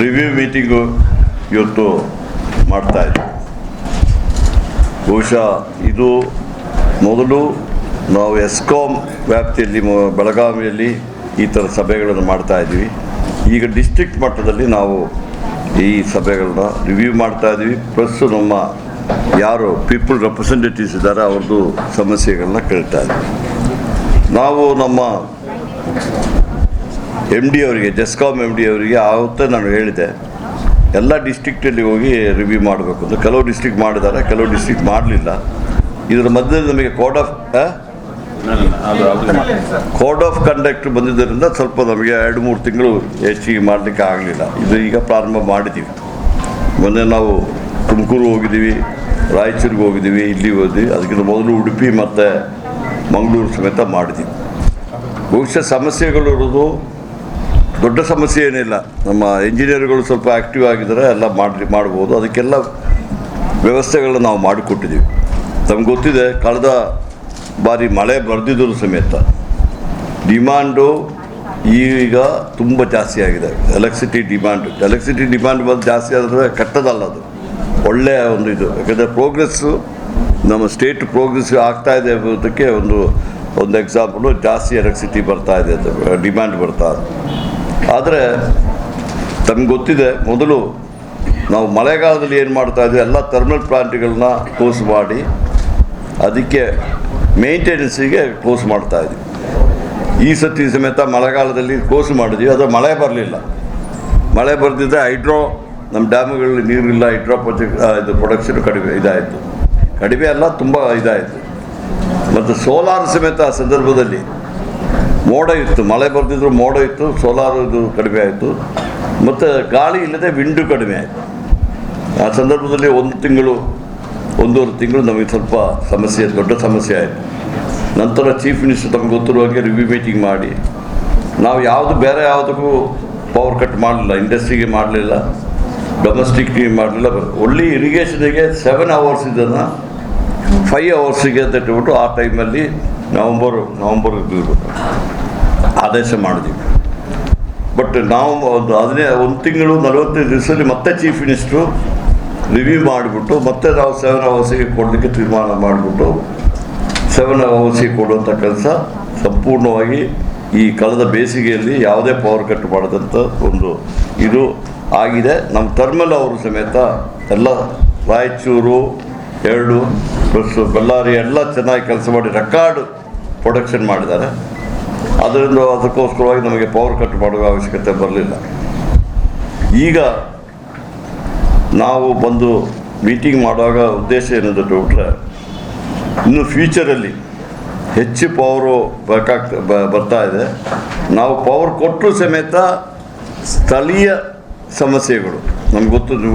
Review meeting ಇವತ್ತು ಮಾಡ್ತಾಯಿದ್ವಿ. ಬಹುಶಃ ಇದು ಮೊದಲು ನಾವು ಎಸ್ಕಾಂ ವ್ಯಾಪ್ತಿಯಲ್ಲಿ ಬೆಳಗಾವಿಯಲ್ಲಿ ಈ ಥರ ಸಭೆಗಳನ್ನು ಮಾಡ್ತಾಯಿದ್ವಿ. ಈಗ ಡಿಸ್ಟ್ರಿಕ್ಟ್ ಮಟ್ಟದಲ್ಲಿ ನಾವು ಈ ಸಭೆಗಳನ್ನ ರಿವ್ಯೂ ಮಾಡ್ತಾಯಿದ್ವಿ. ಪ್ಲಸ್ ನಮ್ಮ ಯಾರು ಪೀಪಲ್ ರೆಪ್ರೆಸೆಂಟೇಟಿವ್ಸ್ ಇದ್ದಾರೆ ಅವ್ರದ್ದು ಸಮಸ್ಯೆಗಳನ್ನ ಕೇಳ್ತಾ ಇದ್ವಿ. ನಾವು ನಮ್ಮ ಎಮ್ ಡಿ ಅವರಿಗೆ, ಜೆಸ್ಕಾಂ ಎಮ್ ಡಿ ಅವರಿಗೆ ಆವತ್ತೇ ನಾನು ಹೇಳಿದೆ, ಎಲ್ಲ ಡಿಸ್ಟ್ರಿಕ್ಟಲ್ಲಿ ಹೋಗಿ ರಿವ್ಯೂ ಮಾಡಬೇಕು ಅಂತ. ಕೆಲವು ಡಿಸ್ಟ್ರಿಕ್ಟ್ ಮಾಡಿದ್ದಾರೆ, ಕೆಲವು ಡಿಸ್ಟ್ರಿಕ್ಟ್ ಮಾಡಲಿಲ್ಲ. ಇದರ ಮಧ್ಯದಲ್ಲಿ ನಮಗೆ ಕೋಡ್ ಆಫ್ ಕಂಡಕ್ಟ್ ಬಂದಿದ್ದರಿಂದ ಸ್ವಲ್ಪ ನಮಗೆ 2-3 ತಿಂಗಳು ಹೆಚ್ಚಿಗೆ ಮಾಡಲಿಕ್ಕೆ ಆಗಲಿಲ್ಲ. ಇದು ಈಗ ಪ್ರಾರಂಭ ಮಾಡಿದ್ದೀವಿ. ಮೊನ್ನೆ ನಾವು ತುಮಕೂರು ಹೋಗಿದ್ದೀವಿ, ರಾಯಚೂರಿಗೆ ಹೋಗಿದ್ದೀವಿ, ಇಲ್ಲಿ ಹೋದ್ವಿ. ಅದಕ್ಕಿಂತ ಮೊದಲು ಉಡುಪಿ ಮತ್ತು ಮಂಗಳೂರು ಸಮೇತ ಮಾಡಿದ್ದೀವಿ. ಬಹುಶಃ ಸಮಸ್ಯೆಗಳಿರೋದು ದೊಡ್ಡ ಸಮಸ್ಯೆ ಏನಿಲ್ಲ. ನಮ್ಮ ಇಂಜಿನಿಯರ್ಗಳು ಸ್ವಲ್ಪ ಆ್ಯಕ್ಟಿವ್ ಆಗಿದ್ದಾರೆ, ಎಲ್ಲ ಮಾಡ್ಬೋದು. ಅದಕ್ಕೆಲ್ಲ ವ್ಯವಸ್ಥೆಗಳನ್ನ ನಾವು ಮಾಡಿಕೊಟ್ಟಿದ್ದೀವಿ. ನಮ್ಗೆ ಗೊತ್ತಿದೆ, ಕಳೆದ ಬಾರಿ ಮಳೆ ಬರೆದಿದ್ದರೂ ಸಮೇತ ಡಿಮ್ಯಾಂಡು ಈಗ ತುಂಬ ಜಾಸ್ತಿ ಆಗಿದೆ. ಎಲೆಕ್ಟ್ರಿಸಿಟಿ ಡಿಮ್ಯಾಂಡ್ ಬಂದು ಜಾಸ್ತಿ ಆದರೆ ಕಟ್ಟದಲ್ಲ, ಅದು ಒಳ್ಳೆಯ ಒಂದು ಇದು. ಯಾಕಂದರೆ ಪ್ರೋಗ್ರೆಸ್ಸು ನಮ್ಮ ಸ್ಟೇಟ್ ಪ್ರೋಗ್ರೆಸ್ ಆಗ್ತಾ ಇದೆ ಅನ್ನೋದಕ್ಕೆ ಒಂದು ಎಕ್ಸಾಂಪಲು. ಜಾಸ್ತಿ ಎಲೆಕ್ಟ್ರಿಸಿಟಿ ಬರ್ತಾ ಇದೆ, ಅದು ಡಿಮ್ಯಾಂಡ್ ಬರ್ತಾ ಇದೆ. ಆದರೆ ತಮ್ಗೆ ಗೊತ್ತಿದೆ, ಮೊದಲು ನಾವು ಮಳೆಗಾಲದಲ್ಲಿ ಏನು ಮಾಡ್ತಾಯಿದ್ವಿ, ಎಲ್ಲ ಥರ್ಮಲ್ ಪ್ಲಾಂಟ್ಗಳನ್ನ ಕ್ಲೋಸ್ ಮಾಡಿ ಅದಕ್ಕೆ ಮೇಂಟೆನೆನ್ಸಿಗೆ ಕ್ಲೋಸ್ ಮಾಡ್ತಾಯಿದ್ವಿ. ಈ ಸತಿ ಸಮೇತ ಮಳೆಗಾಲದಲ್ಲಿ ಕ್ಲೋಸ್ ಮಾಡಿದ್ವಿ, ಆದರೆ ಮಳೆ ಬರಲಿಲ್ಲ. ಮಳೆ ಬರೆದಿದ್ದರೆ ನಮ್ಮ ಡ್ಯಾಮುಗಳಲ್ಲಿ ನೀರಿಲ್ಲ, ಇದು ಪ್ರೊಡಕ್ಷನ್ ಕಡಿಮೆ ಅಲ್ಲ, ತುಂಬ ಇದಾಯಿತು. ಮತ್ತು ಸೋಲಾರ್ ಸಮೇತ ಆ ಸಂದರ್ಭದಲ್ಲಿ ಮೋಡ ಇತ್ತು, ಮಳೆ ಬರ್ತಿದ್ರು ಮೋಡ ಇತ್ತು, ಸೋಲಾರ್ ಇದು ಕಡಿಮೆ ಆಯಿತು. ಮತ್ತು ಗಾಳಿ ಇಲ್ಲದೆ ವಿಂಡು ಕಡಿಮೆ ಆಯಿತು. ಆ ಸಂದರ್ಭದಲ್ಲಿ 1-1.5 ತಿಂಗಳು ನಮಗೆ ಸ್ವಲ್ಪ ದೊಡ್ಡ ಸಮಸ್ಯೆ ಆಯಿತು. ನಂತರ ಚೀಫ್ ಮಿನಿಸ್ಟರ್ ತಮಗೆ ಗೊತ್ತಿರುವ ಹಾಗೆ ರಿವ್ಯೂ ಮೀಟಿಂಗ್ ಮಾಡಿ, ನಾವು ಬೇರೆ ಯಾವುದಕ್ಕೂ ಪವರ್ ಕಟ್ ಮಾಡಲಿಲ್ಲ, ಇಂಡಸ್ಟ್ರಿಗೆ ಮಾಡಲಿಲ್ಲ, ಡೊಮೆಸ್ಟಿಕ್ಗೆ ಮಾಡಲಿಲ್ಲ. ಒಳ್ಳೆ ಇರಿಗೇಷನಿಗೆ 7 hours ಇದನ್ನು 5 hours ತಟ್ಟಿಬಿಟ್ಟು ಆ ಟೈಮಲ್ಲಿ ನವಂಬರ್ ಆದೇಶ ಮಾಡಿದ್ವಿ. ಬಟ್ ನಾವು ಒಂದು ತಿಂಗಳು 45 ದಿವಸದಲ್ಲಿ ಮತ್ತೆ ಚೀಫ್ ಮಿನಿಸ್ಟ್ರು ರಿವ್ಯೂ ಮಾಡಿಬಿಟ್ಟು ಮತ್ತೆ ನಾವು 7 hours ಕೊಡಲಿಕ್ಕೆ ತೀರ್ಮಾನ ಮಾಡಿಬಿಟ್ಟು 7 hours ಕೊಡುವಂಥ ಕೆಲಸ ಸಂಪೂರ್ಣವಾಗಿ ಈ ಕಳೆದ ಬೇಸಿಗೆಯಲ್ಲಿ ಯಾವುದೇ ಪವರ್ ಕಟ್ ಮಾಡದಂಥ ಇದು ಆಗಿದೆ. ನಮ್ಮ ಥರ್ಮಲ್ ಅವರು ಸಮೇತ ಎಲ್ಲ ರಾಯಚೂರು 2 ಪ್ಲಸ್ ಬಳ್ಳಾರಿ ಎಲ್ಲ ಚೆನ್ನಾಗಿ ಕೆಲಸ ಮಾಡಿ ರೆಕಾರ್ಡ್ ಪ್ರೊಡಕ್ಷನ್ ಮಾಡಿದ್ದಾರೆ. ಅದಕ್ಕೋಸ್ಕರವಾಗಿ ನಮಗೆ ಪವರ್ ಕಟ್ ಮಾಡುವ ಅವಶ್ಯಕತೆ ಬರಲಿಲ್ಲ. ಈಗ ನಾವು ಬಂದು ಮೀಟಿಂಗ್ ಮಾಡುವಾಗ ಉದ್ದೇಶ ಏನಂತ ಬಿಟ್ಟರೆ, ಇನ್ನು ಫ್ಯೂಚರಲ್ಲಿ ಹೆಚ್ಚು ಪವರು ಬರ್ತಾ ಇದೆ. ನಾವು ಪವರ್ ಕೊಟ್ಟರು ಸಮೇತ ಸ್ಥಳೀಯ ಸಮಸ್ಯೆಗಳು ನಮ್ಗೆ ಗೊತ್ತದೆ.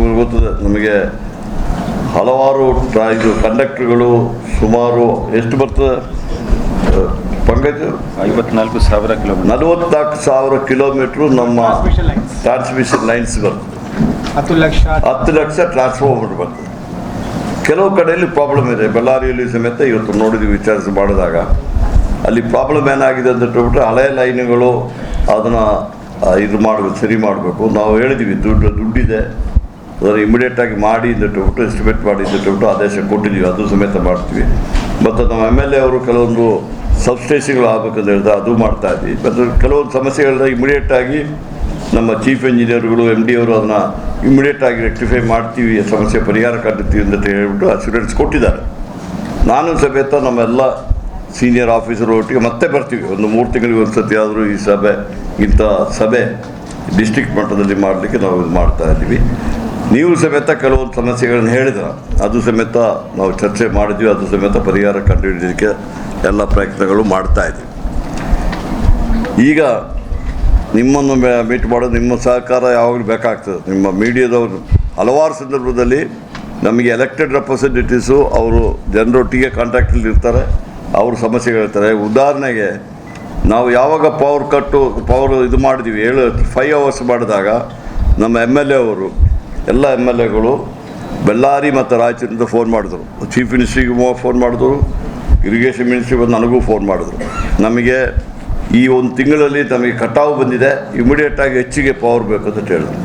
ನಮಗೆ ಹಲವಾರು ಕಂಡಕ್ಟರ್ಗಳು ಸುಮಾರು ಎಷ್ಟು ಬರ್ತದೆ ಪಂಕಜ್? 44,000 ಕಿಲೋಮೀಟ್ರು ನಮ್ಮ ಟ್ರಾನ್ಸ್ಮಿಷನ್ ಲೈನ್ಸ್ ಬರ್ತದೆ. 10 ಲಕ್ಷ ಟ್ರಾನ್ಸ್ಫಾರ್ಮರ್ ಬರ್ತದೆ. ಕೆಲವು ಕಡೆಯಲ್ಲಿ ಪ್ರಾಬ್ಲಮ್ ಇದೆ. ಬಳ್ಳಾರಿಯಲ್ಲಿ ಸಮೇತ ಇವತ್ತು ನೋಡಿದ್ವಿ, ವಿಚಾರಿಸಿ ಮಾಡಿದಾಗ ಅಲ್ಲಿ ಪ್ರಾಬ್ಲಮ್ ಏನಾಗಿದೆ ಅಂತ ಹೇಳ್ಬಿಟ್ರೆ, ಹಳೆಯ ಲೈನ್ಗಳು ಅದನ್ನು ಸರಿ ಮಾಡಬೇಕು. ನಾವು ಹೇಳಿದ್ವಿ, ದುಡ್ಡಿದೆ, ಅದನ್ನು ಇಮಿಡಿಯೇಟಾಗಿ ಮಾಡಿ ಅಂತ ಹೇಳ್ಬಿಟ್ಟು ಎಸ್ಟಿಮೇಟ್ ಮಾಡಿ ಅಂತ ಹೇಳ್ಬಿಟ್ಟು ಆದೇಶ ಕೊಟ್ಟಿದ್ದೀವಿ. ಅದು ಸಮೇತ ಮಾಡ್ತೀವಿ. ಮತ್ತು ನಮ್ಮ MLA ಅವರು ಕೆಲವೊಂದು ಸಬ್ಸ್ಟೇಷನ್ಗಳು ಆಗಬೇಕಂತ ಹೇಳಿದ್ರೆ ಅದು ಮಾಡ್ತಾಯಿದ್ವಿ. ಮತ್ತು ಕೆಲವೊಂದು ಸಮಸ್ಯೆಗಳನ್ನ ಇಮಿಡಿಯೇಟಾಗಿ ನಮ್ಮ ಚೀಫ್ ಇಂಜಿನಿಯರ್ಗಳು MD ಅವರು ಅದನ್ನು ಇಮಿಡಿಯೇಟಾಗಿ ರೆಕ್ಟಿಫೈ ಮಾಡ್ತೀವಿ, ಸಮಸ್ಯೆ ಪರಿಹಾರ ಕಂಡುತ್ತೀವಿ ಅಂತ ಹೇಳ್ಬಿಟ್ಟು ಅಶ್ಯೂರೆನ್ಸ್ ಕೊಟ್ಟಿದ್ದಾರೆ. ನಾನು ಸಮೇತ ನಮ್ಮೆಲ್ಲ ಸೀನಿಯರ್ ಆಫೀಸರ್ ಒಟ್ಟಿಗೆ ಮತ್ತೆ ಬರ್ತೀವಿ. 3 ತಿಂಗಳಿಗೆ ಒಂದು ಸತಿ ಆದರೂ ಇಂಥ ಸಭೆ ಡಿಸ್ಟ್ರಿಕ್ಟ್ ಮಟ್ಟದಲ್ಲಿ ಮಾಡಲಿಕ್ಕೆ ನಾವು ಇದು ಮಾಡ್ತಾಯಿದ್ದೀವಿ. ನೀವು ಸಮೇತ ಕೆಲವೊಂದು ಸಮಸ್ಯೆಗಳನ್ನು ಹೇಳಿದ್ರೆ ಅದು ಸಮೇತ ನಾವು ಚರ್ಚೆ ಮಾಡಿದ್ವಿ. ಅದು ಸಮೇತ ಪರಿಹಾರ ಕಂಡುಹಿಡಿಯೋದಕ್ಕೆ ಎಲ್ಲ ಪ್ರಯತ್ನಗಳು ಮಾಡ್ತಾಯಿದ್ದೀವಿ. ಈಗ ನಿಮ್ಮನ್ನು ಮೀಟ್ ಮಾಡೋದು, ನಿಮ್ಮ ಸಹಕಾರ ಯಾವಾಗಲೂ ಬೇಕಾಗ್ತದೆ. ನಿಮ್ಮ ಮೀಡಿಯಾದವರು ಹಲವಾರು ಸಂದರ್ಭದಲ್ಲಿ ನಮಗೆ ಎಲೆಕ್ಟೆಡ್ ರೆಪ್ರೆಸೆಂಟೇಟಿವ್ಸು ಅವರು ಜನರೊಟ್ಟಿಗೆ ಕಾಂಟ್ಯಾಕ್ಟಲ್ಲಿ ಇರ್ತಾರೆ, ಅವರು ಸಮಸ್ಯೆಗಳು ಹೇಳ್ತಾರೆ. ಉದಾಹರಣೆಗೆ ನಾವು ಯಾವಾಗ ಪವರ್ ಇದು ಮಾಡಿದ್ವಿ 5 hours ಮಾಡಿದಾಗ ನಮ್ಮ MLA ಅವರು ಎಲ್ಲ MLAಗಳು ಬಳ್ಳಾರಿ ಮತ್ತು ರಾಯಚೂರಿಂದ ಫೋನ್ ಮಾಡಿದ್ರು. ಚೀಫ್ ಮಿನಿಸ್ಟ್ರಿಗೆ ಫೋನ್ ಮಾಡಿದ್ರು, ಇರಿಗೇಷನ್ ಮಿನಿಸ್ಟ್ರಿ ಬಂದು ನನಗೂ ಫೋನ್ ಮಾಡಿದ್ರು. ನಮಗೆ ಈ 1 ತಿಂಗಳಲ್ಲಿ ನಮಗೆ ಕಟಾವು ಬಂದಿದೆ, ಇಮಿಡಿಯೇಟಾಗಿ ಹೆಚ್ಚಿಗೆ ಪವರ್ ಬೇಕು ಅಂತ ಹೇಳಿದ್ರು.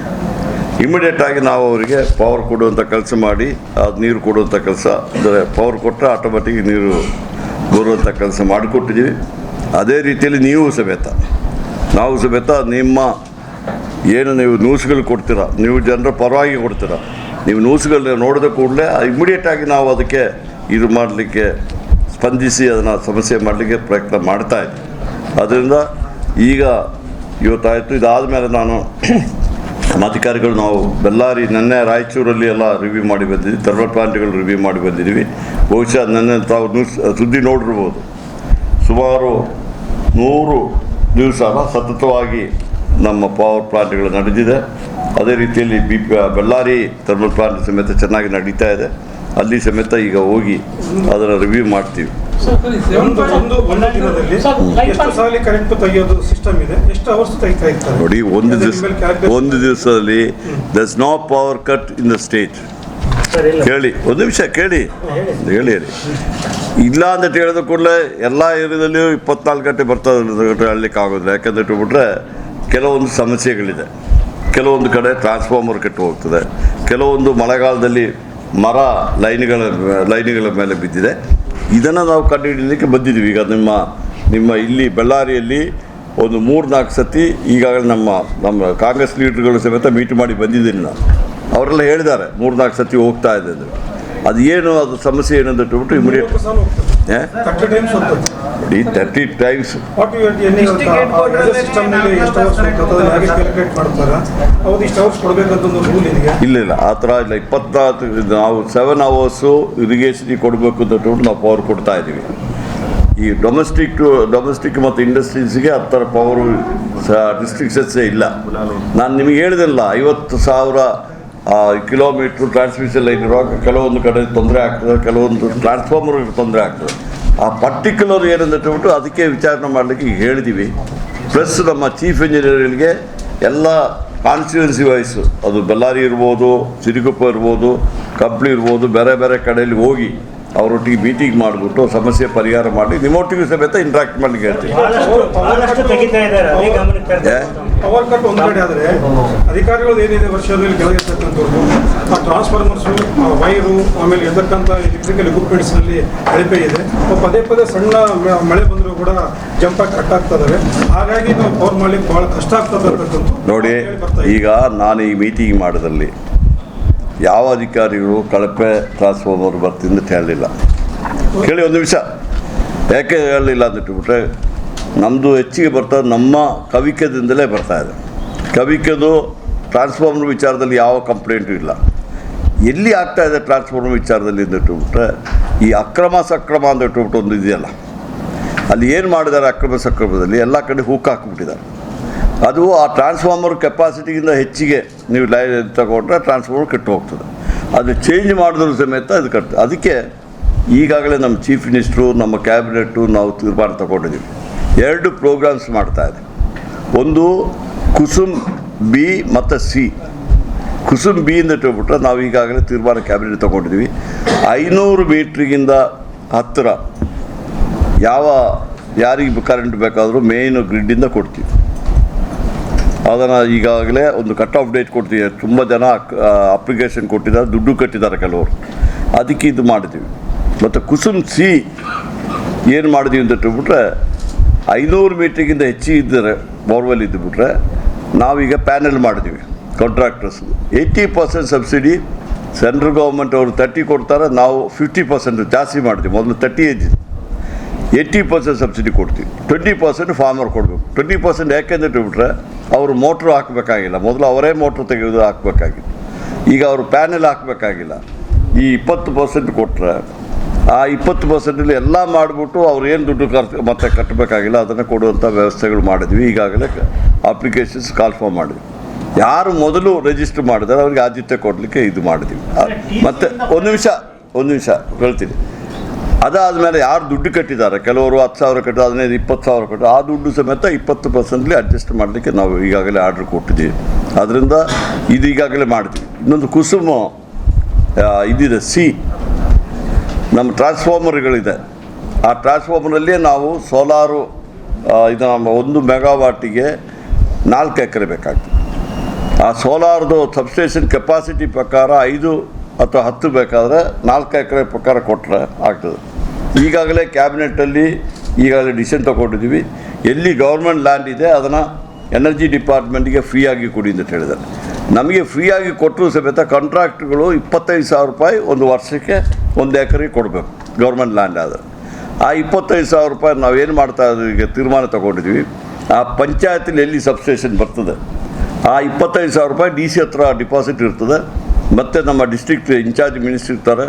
ಇಮಿಡಿಯೇಟಾಗಿ ನಾವು ಅವರಿಗೆ ಪವರ್ ಕೊಡುವಂಥ ಕೆಲಸ ಮಾಡಿ ಅದು ನೀರು ಕೊಡುವಂಥ ಕೆಲಸ, ಅಂದರೆ ಪವರ್ ಕೊಟ್ಟರೆ ಆಟೋಮೆಟಿಕ್ ನೀರು ಬರುವಂಥ ಕೆಲಸ ಮಾಡಿಕೊಟ್ಟಿದ್ದೀವಿ. ಅದೇ ರೀತಿಯಲ್ಲಿ ನಾವು ಸಮೇತ ನಿಮ್ಮ ಏನು ನೀವು ನ್ಯೂಸ್ಗಳು ಕೊಡ್ತೀರ, ನೀವು ಜನರ ಪರವಾಗಿ ಕೊಡ್ತೀರ, ನೀವು ನ್ಯೂಸ್ಗಳನ್ನ ನೋಡಿದ ಕೂಡಲೇ ಇಮಿಡಿಯೇಟಾಗಿ ನಾವು ಅದಕ್ಕೆ ಇದು ಮಾಡಲಿಕ್ಕೆ ಸ್ಪಂದಿಸಿ ಅದನ್ನು ಸಮಸ್ಯೆ ಮಾಡಲಿಕ್ಕೆ ಪ್ರಯತ್ನ ಮಾಡ್ತಾಯಿದ್ವಿ. ಅದರಿಂದ ಈಗ ಇವತ್ತಾಯಿತು. ಇದಾದ ಮೇಲೆ ನಾನು ಅಧಿಕಾರಿಗಳು ನಾವು ಬೆಳ್ಳಾರಿ ನೆನ್ನೆ ರಾಯಚೂರಲ್ಲಿ ಎಲ್ಲ ರಿವ್ಯೂ ಮಾಡಿ ಬಂದಿದ್ವಿ, ಥರ್ಮಲ್ ಪ್ಲಾಂಟ್ಗಳು ರಿವ್ಯೂ ಮಾಡಿ ಬಂದಿದ್ದೀವಿ. ಬಹುಶಃ ನೆನ್ನೆ ತಾವು ಸುದ್ದಿ ನೋಡಿರ್ಬೋದು, ಸುಮಾರು 100 ದಿವಸ ಸತತವಾಗಿ ನಮ್ಮ ಪವರ್ ಪ್ಲಾಂಟ್ಗಳು ನಡೆದಿದೆ. ಅದೇ ರೀತಿಯಲ್ಲಿ ಬೆಳ್ಳಾರಿ ಥರ್ಮಲ್ ಪ್ಲಾಂಟ್ ಸಮೇತ ಚೆನ್ನಾಗಿ ನಡೀತಾ ಇದೆ. ಅಲ್ಲಿ ಸಮೇತ ಈಗ ಹೋಗಿ ಅದರ ರಿವ್ಯೂ ಮಾಡ್ತೀವಿ. ನೋಡಿ, ಒಂದು ದಿವಸದಲ್ಲಿ there's no power cut in the state. ಕೇಳಿ, ಒಂದು ನಿಮಿಷ ಕೇಳಿ, ಹೇಳಿ ಇಲ್ಲ ಅಂತ ಹೇಳಿದ ಕೂಡಲೇ ಎಲ್ಲ ಏರಿಯಾದಲ್ಲಿಯೂ 24 ಗಂಟೆ ಬರ್ತದೆ ಹೇಳಲಿಕ್ಕೆ ಆಗೋದಿಲ್ಲ. ಯಾಕಂದರೆ ಇಟ್ಬಿಟ್ರೆ ಕೆಲವೊಂದು ಸಮಸ್ಯೆಗಳಿದೆ. ಕೆಲವೊಂದು ಕಡೆ ಟ್ರಾನ್ಸ್ಫಾರ್ಮರ್ ಕೆಟ್ಟು ಹೋಗ್ತದೆ, ಕೆಲವೊಂದು ಮಳೆಗಾಲದಲ್ಲಿ ಮರ ಲೈನ್ಗಳ ಮೇಲೆ ಬಿದ್ದಿದೆ. ಇದನ್ನು ನಾವು ಕಂಡುಹಿಡಿಯಲಿಕ್ಕೆ ಬಂದಿದ್ದೀವಿ. ಈಗ ನಿಮ್ಮ ಇಲ್ಲಿ ಬಳ್ಳಾರಿಯಲ್ಲಿ ಒಂದು 3-4 ಸತಿ ಈಗಾಗಲೇ ನಮ್ಮ ಕಾಂಗ್ರೆಸ್ ಲೀಡರ್ಗಳು ಸಮೇತ ಮೀಟ್ ಮಾಡಿ ಬಂದಿದ್ದೀನಿ ನಾನು. ಅವರೆಲ್ಲ ಹೇಳಿದ್ದಾರೆ 3-4 ಸತಿ ಹೋಗ್ತಾ ಇದೆ ಅಂದರೆ ಅದು ಏನು, ಅದು ಸಮಸ್ಯೆ ಏನಂತ ಇಟ್ಬಿಟ್ಟು ಇಮಿಡಿಯೇಟ್ 30 ಟೈಮ್ಸ್ ಇಲ್ಲ ಆ ಥರ ಇಲ್ಲ. 24 ನಾವು 7 ಅವರ್ಸು ಇರಿಗೇಷನ್ಗೆ ಕೊಡಬೇಕು ಅಂತ ಇಟ್ಬಿಟ್ಟು ನಾವು ಪವರ್ ಕೊಡ್ತಾ ಇದ್ದೀವಿ. ಈ ಡೊಮೆಸ್ಟಿಕ್ ಮತ್ತು ಇಂಡಸ್ಟ್ರೀಸ್ಗೆ ಆ ಥರ ಪವರು ರಿಸ್ಟ್ರಿಕ್ಷನ್ಸೇ ಇಲ್ಲ. ನಾನು ನಿಮಗೆ ಹೇಳಿದೆಲ್ಲ 50,000 ಕಿಲೋಮೀಟ್ರ್ ಟ್ರಾನ್ಸ್ಮಿಷನ್ ಲೈನ್ ಇರುವಾಗ ಕೆಲವೊಂದು ಕಡೆ ತೊಂದರೆ ಆಗ್ತದೆ, ಕೆಲವೊಂದು ಟ್ರಾನ್ಸ್ಫಾರ್ಮರ್ಗೆ ತೊಂದರೆ ಆಗ್ತದೆ. ಆ ಪರ್ಟಿಕ್ಯುಲರ್ ಏನಂದ್ಬಿಟ್ಟು ಅದಕ್ಕೆ ವಿಚಾರಣೆ ಮಾಡಲಿಕ್ಕೆ ಈಗ ಹೇಳಿದ್ದೀವಿ. ಪ್ಲಸ್ ನಮ್ಮ ಚೀಫ್ ಇಂಜಿನಿಯರ್ಗಳಿಗೆ ಎಲ್ಲ ಕಾನ್ಸ್ಟಿಟ್ಯೂನ್ಸಿ ವೈಸು, ಅದು ಬಳ್ಳಾರಿ ಇರ್ಬೋದು, ಸಿರಿಗುಪ್ಪ ಇರ್ಬೋದು, ಕಂಪ್ಲಿ ಇರ್ಬೋದು, ಬೇರೆ ಬೇರೆ ಕಡೆಯಲ್ಲಿ ಹೋಗಿ ಅವರೊಟ್ಟಿಗೆ ಮೀಟಿಂಗ್ ಮಾಡಿಬಿಟ್ಟು ಸಮಸ್ಯೆ ಪರಿಹಾರ ಮಾಡಿ ನಿಮ್ಮೊಟ್ಟಿಗೂ ಸಮೇತ ಇಂಟ್ರಾಕ್ಟ್ ಮಾಡಲಿಕ್ಕೆ ಹೇಳ್ತೀವಿ. ಪವರ್ ಕಟ್ ಒಂದು ಕಡೆ ಆದರೆ ಅಧಿಕಾರಿಗಳು ಏನಿದೆ ವರ್ಷದಲ್ಲಿ ಕೆಳಗಿರ್ತಕ್ಕಂಥವ್ರು ಆ ಟ್ರಾನ್ಸ್ಫಾರ್ಮರ್ಸು, ವೈರು, ಆಮೇಲೆ ಇರ್ತಕ್ಕಂಥ ಎಲೆಕ್ಟ್ರಿಕಲ್ ಎಕ್ವಿಪ್ಮೆಂಟ್ಸ್ನಲ್ಲಿ ಕಳಪೆ ಇದೆ. ಪದೇ ಸಣ್ಣ ಮಳೆ ಬಂದರೂ ಕೂಡ ಜಂಪಾಗಿ ಕಟ್ ಆಗ್ತದೆ. ಹಾಗಾಗಿ ನಾವು ಪವರ್ ಮಾಡಲಿಕ್ಕೆ ಭಾಳ ಕಷ್ಟ ಆಗ್ತದೆ ಅಂತಕ್ಕಂಥ. ನೋಡಿ, ಈಗ ನಾನು ಈ ಮೀಟಿಂಗ್ ಮಾಡೋದಲ್ಲಿ ಯಾವ ಅಧಿಕಾರಿಗಳು ಕಳಪೆ ಟ್ರಾನ್ಸ್ಫಾರ್ಮರ್ ಬರ್ತಿಂದ ಹೇಳಲಿಲ್ಲ. ಕೇಳಿ ಒಂದು ನಿಮಿಷ, ಯಾಕೆ ಹೇಳಲಿಲ್ಲ ಅಂದಿಟ್ಬಿಟ್ರೆ ನಮ್ಮದು ಹೆಚ್ಚಿಗೆ ಬರ್ತದೆ ನಮ್ಮ ಕವಿಕೆದಿಂದಲೇ ಬರ್ತಾಯಿದೆ. ಕವಿಕೆದು ಟ್ರಾನ್ಸ್ಫಾರ್ಮರ್ ವಿಚಾರದಲ್ಲಿ ಯಾವ ಕಂಪ್ಲೇಂಟು ಇಲ್ಲ. ಎಲ್ಲಿ ಆಗ್ತಾಯಿದೆ ಟ್ರಾನ್ಸ್ಫಾರ್ಮರ್ ವಿಚಾರದಲ್ಲಿ ಅಂದಿಟ್ಬಿಟ್ರೆ ಈ ಸಕ್ರಮ ಅಂದಿಟ್ಬಿಟ್ಟು ಒಂದು ಇದೆಯಲ್ಲ, ಅಲ್ಲಿ ಏನು ಮಾಡಿದ್ದಾರೆ ಸಕ್ರಮದಲ್ಲಿ ಎಲ್ಲ ಕಡೆ ಹೂಕು ಹಾಕಿಬಿಟ್ಟಿದ್ದಾರೆ. ಅದು ಆ ಟ್ರಾನ್ಸ್ಫಾರ್ಮರ್ ಕೆಪಾಸಿಟಿಗಿಂತ ಹೆಚ್ಚಿಗೆ ನೀವು ಲೈನ್ ತಗೊಂಡ್ರೆ ಟ್ರಾನ್ಸ್ಫಾರ್ಮರ್ ಕೆಟ್ಟು ಹೋಗ್ತದೆ. ಅದು ಚೇಂಜ್ ಮಾಡಿದ್ರು ಸಮೇತ ಅದು ಕಟ್ತದೆ. ಅದಕ್ಕೆ ಈಗಾಗಲೇ ನಮ್ಮ ಚೀಫ್ ಮಿನಿಸ್ಟ್ರು, ನಮ್ಮ ಕ್ಯಾಬಿನೆಟ್ಟು ನಾವು ತೀರ್ಮಾನ ತಗೊಂಡಿದ್ದೀವಿ. 2 ಪ್ರೋಗ್ರಾಮ್ಸ್ ಮಾಡ್ತಾಯಿದೆ. ಒಂದು ಕುಸುಮ್ ಬಿ ಮತ್ತು ಸಿ. ಕುಸುಮ್ ಬಿ ಅಂತ ಹೇಳ್ಬಿಟ್ರೆ ನಾವು ಈಗಾಗಲೇ ತೀರ್ಮಾನ ಕ್ಯಾಬಿನೆಟ್ ತಗೊಂಡಿದ್ದೀವಿ. 500 ಮೀಟ್ರಿಗಿಂತ ಹತ್ತಿರ ಯಾರಿಗೆ ಕರೆಂಟ್ ಬೇಕಾದರೂ ಮೇಯ್ನು ಗ್ರಿಡ್ಡಿಂದ ಕೊಡ್ತೀವಿ. ಅದನ್ನು ಈಗಾಗಲೇ ಒಂದು ಕಟ್ ಆಫ್ ಡೇಟ್ ಕೊಡ್ತೀವಿ. ತುಂಬ ಜನ ಅಪ್ಲಿಕೇಶನ್ ಕೊಟ್ಟಿದ್ದಾರೆ, ದುಡ್ಡು ಕಟ್ಟಿದ್ದಾರೆ ಕೆಲವರು. ಅದಕ್ಕೆ ಇದು ಮಾಡಿದ್ದೀವಿ. ಮತ್ತು ಕುಸುಮ್ ಸಿ ಏನು ಮಾಡಿದ್ದೀವಿ ಅಂತ ಹೇಳ್ಬಿಟ್ರೆ 500 ಮೀಟ್ರಿಗಿಂತ ಹೆಚ್ಚಿಗೆ ಇದ್ದರೆ ಬೋರ್ವೆಲ್ ಇದ್ದುಬಿಟ್ರೆ ನಾವೀಗ ಪ್ಯಾನೆಲ್ ಮಾಡಿದ್ದೀವಿ. ಕಾಂಟ್ರಾಕ್ಟರ್ಸ್ 80% ಸಬ್ಸಿಡಿ ಸೆಂಟ್ರಲ್ ಗೌರ್ಮೆಂಟ್ ಅವರು 30 ಕೊಡ್ತಾರೆ, ನಾವು 50% ಜಾಸ್ತಿ ಮಾಡ್ತೀವಿ. ಮೊದಲು 30 ಇದ್ದಿದ್ದು 80% ಸಬ್ಸಿಡಿ ಕೊಡ್ತೀವಿ. 20% ಫಾರ್ಮರ್ ಕೊಡಬೇಕು. 20% ಯಾಕೆಂದ್ರೆ ಇಟ್ಬಿಟ್ರೆ ಅವರು ಮೋಟ್ರು ಹಾಕಬೇಕಾಗಿಲ್ಲ. ಮೊದಲು ಅವರೇ ಮೋಟ್ರು ತೆಗೆದು ಹಾಕಬೇಕಾಗಿತ್ತು. ಈಗ ಅವರು ಪ್ಯಾನೆಲ್ ಹಾಕಬೇಕಾಗಿಲ್ಲ. ಈ 20% ಕೊಟ್ಟರೆ ಆ 20% ಎಲ್ಲ ಮಾಡಿಬಿಟ್ಟು ಅವ್ರು ಏನು ದುಡ್ಡು ಮತ್ತೆ ಕಟ್ಟಬೇಕಾಗಿಲ್ಲ. ಅದನ್ನು ಕೊಡುವಂಥ ವ್ಯವಸ್ಥೆಗಳು ಮಾಡಿದ್ವಿ. ಈಗಾಗಲೇ ಅಪ್ಲಿಕೇಶನ್ಸ್ ಕಾಲ್ಫಾರ್ಮ್ ಮಾಡಿದ್ವಿ. ಯಾರು ಮೊದಲು ರಿಜಿಸ್ಟರ್ ಮಾಡಿದ್ದಾರೆ ಅವ್ರಿಗೆ ಆದ್ಯತೆ ಕೊಡಲಿಕ್ಕೆ ಇದು ಮಾಡಿದ್ವಿ. ಮತ್ತು ಒಂದು ನಿಮಿಷ ಹೇಳ್ತೀನಿ. ಅದಾದಮೇಲೆ ಯಾರು ದುಡ್ಡು ಕಟ್ಟಿದ್ದಾರೆ, ಕೆಲವರು 10,000 ಕಟ್ಟಿದ್ರು, 15,000 20,000 ಕಟ್ಟಿದ್ರು, ಆ ದುಡ್ಡು ಸಮೇತ 20% ಅಡ್ಜಸ್ಟ್ ಮಾಡಲಿಕ್ಕೆ ನಾವು ಈಗಾಗಲೇ ಆರ್ಡ್ರ್ ಕೊಟ್ಟಿದ್ದೀವಿ. ಅದರಿಂದ ಇದು ಈಗಾಗಲೇ ಮಾಡ್ತೀವಿ. ಇನ್ನೊಂದು ಕುಸುಮ ಇದಿದೆ ಸಿ, ನಮ್ಮ ಟ್ರಾನ್ಸ್ಫಾರ್ಮರ್ಗಳಿದೆ. ಆ ಟ್ರಾನ್ಸ್ಫಾರ್ಮರಲ್ಲಿ ನಾವು ಸೋಲಾರು ಇದು ನಮ್ಮ 1 ಮೆಗಾವಾಟಿಗೆ 4 ಎಕರೆ ಬೇಕಾಗ್ತದೆ. ಆ ಸೋಲಾರ್ದು ಸಬ್ಸ್ಟೇಷನ್ ಕೆಪಾಸಿಟಿ ಪ್ರಕಾರ 5 ಅಥವಾ 10 ಬೇಕಾದರೆ 4 ಎಕರೆ ಪ್ರಕಾರ ಕೊಟ್ಟರೆ ಆಗ್ತದೆ. ಈಗಾಗಲೇ ಕ್ಯಾಬಿನೆಟ್ಟಲ್ಲಿ ಈಗಾಗಲೇ ಡಿಸಿಷನ್ ತಗೊಂಡಿದ್ದೀವಿ. ಎಲ್ಲಿ ಗೌರ್ಮೆಂಟ್ ಲ್ಯಾಂಡ್ ಇದೆ ಅದನ್ನು ಎನರ್ಜಿ ಡಿಪಾರ್ಟ್ಮೆಂಟ್ಗೆ ಫ್ರೀಯಾಗಿ ಕೊಡಿ ಅಂತ ಹೇಳಿದ್ದಾರೆ. ನಮಗೆ ಫ್ರೀಯಾಗಿ ಕೊಟ್ಟರು ಸಮೇತ ಕಾಂಟ್ರಾಕ್ಟ್ಗಳು 25,000 ರೂಪಾಯಿ ಒಂದು ವರ್ಷಕ್ಕೆ 1 ಎಕರೆಗೆ ಕೊಡಬೇಕು ಗೌರ್ಮೆಂಟ್ ಲ್ಯಾಂಡ್ ಆದರೆ. ಆ 25,000 ರೂಪಾಯಿ ನಾವೇನು ಮಾಡ್ತಾ ಈಗ ತೀರ್ಮಾನ ತಗೊಂಡಿದ್ದೀವಿ, ಆ ಪಂಚಾಯತಿಲಿ ಎಲ್ಲಿ ಸಬ್ಸ್ಟೇಷನ್ ಬರ್ತದೆ ಆ 25,000 ರೂಪಾಯಿ DC ಹತ್ರ ಡಿಪಾಸಿಟ್ ಇರ್ತದೆ. ಮತ್ತು ನಮ್ಮ ಡಿಸ್ಟ್ರಿಕ್ಟ್ ಇನ್ಚಾರ್ಜ್ ಮಿನಿಸ್ಟ್ರ್ ಇರ್ತಾರೆ,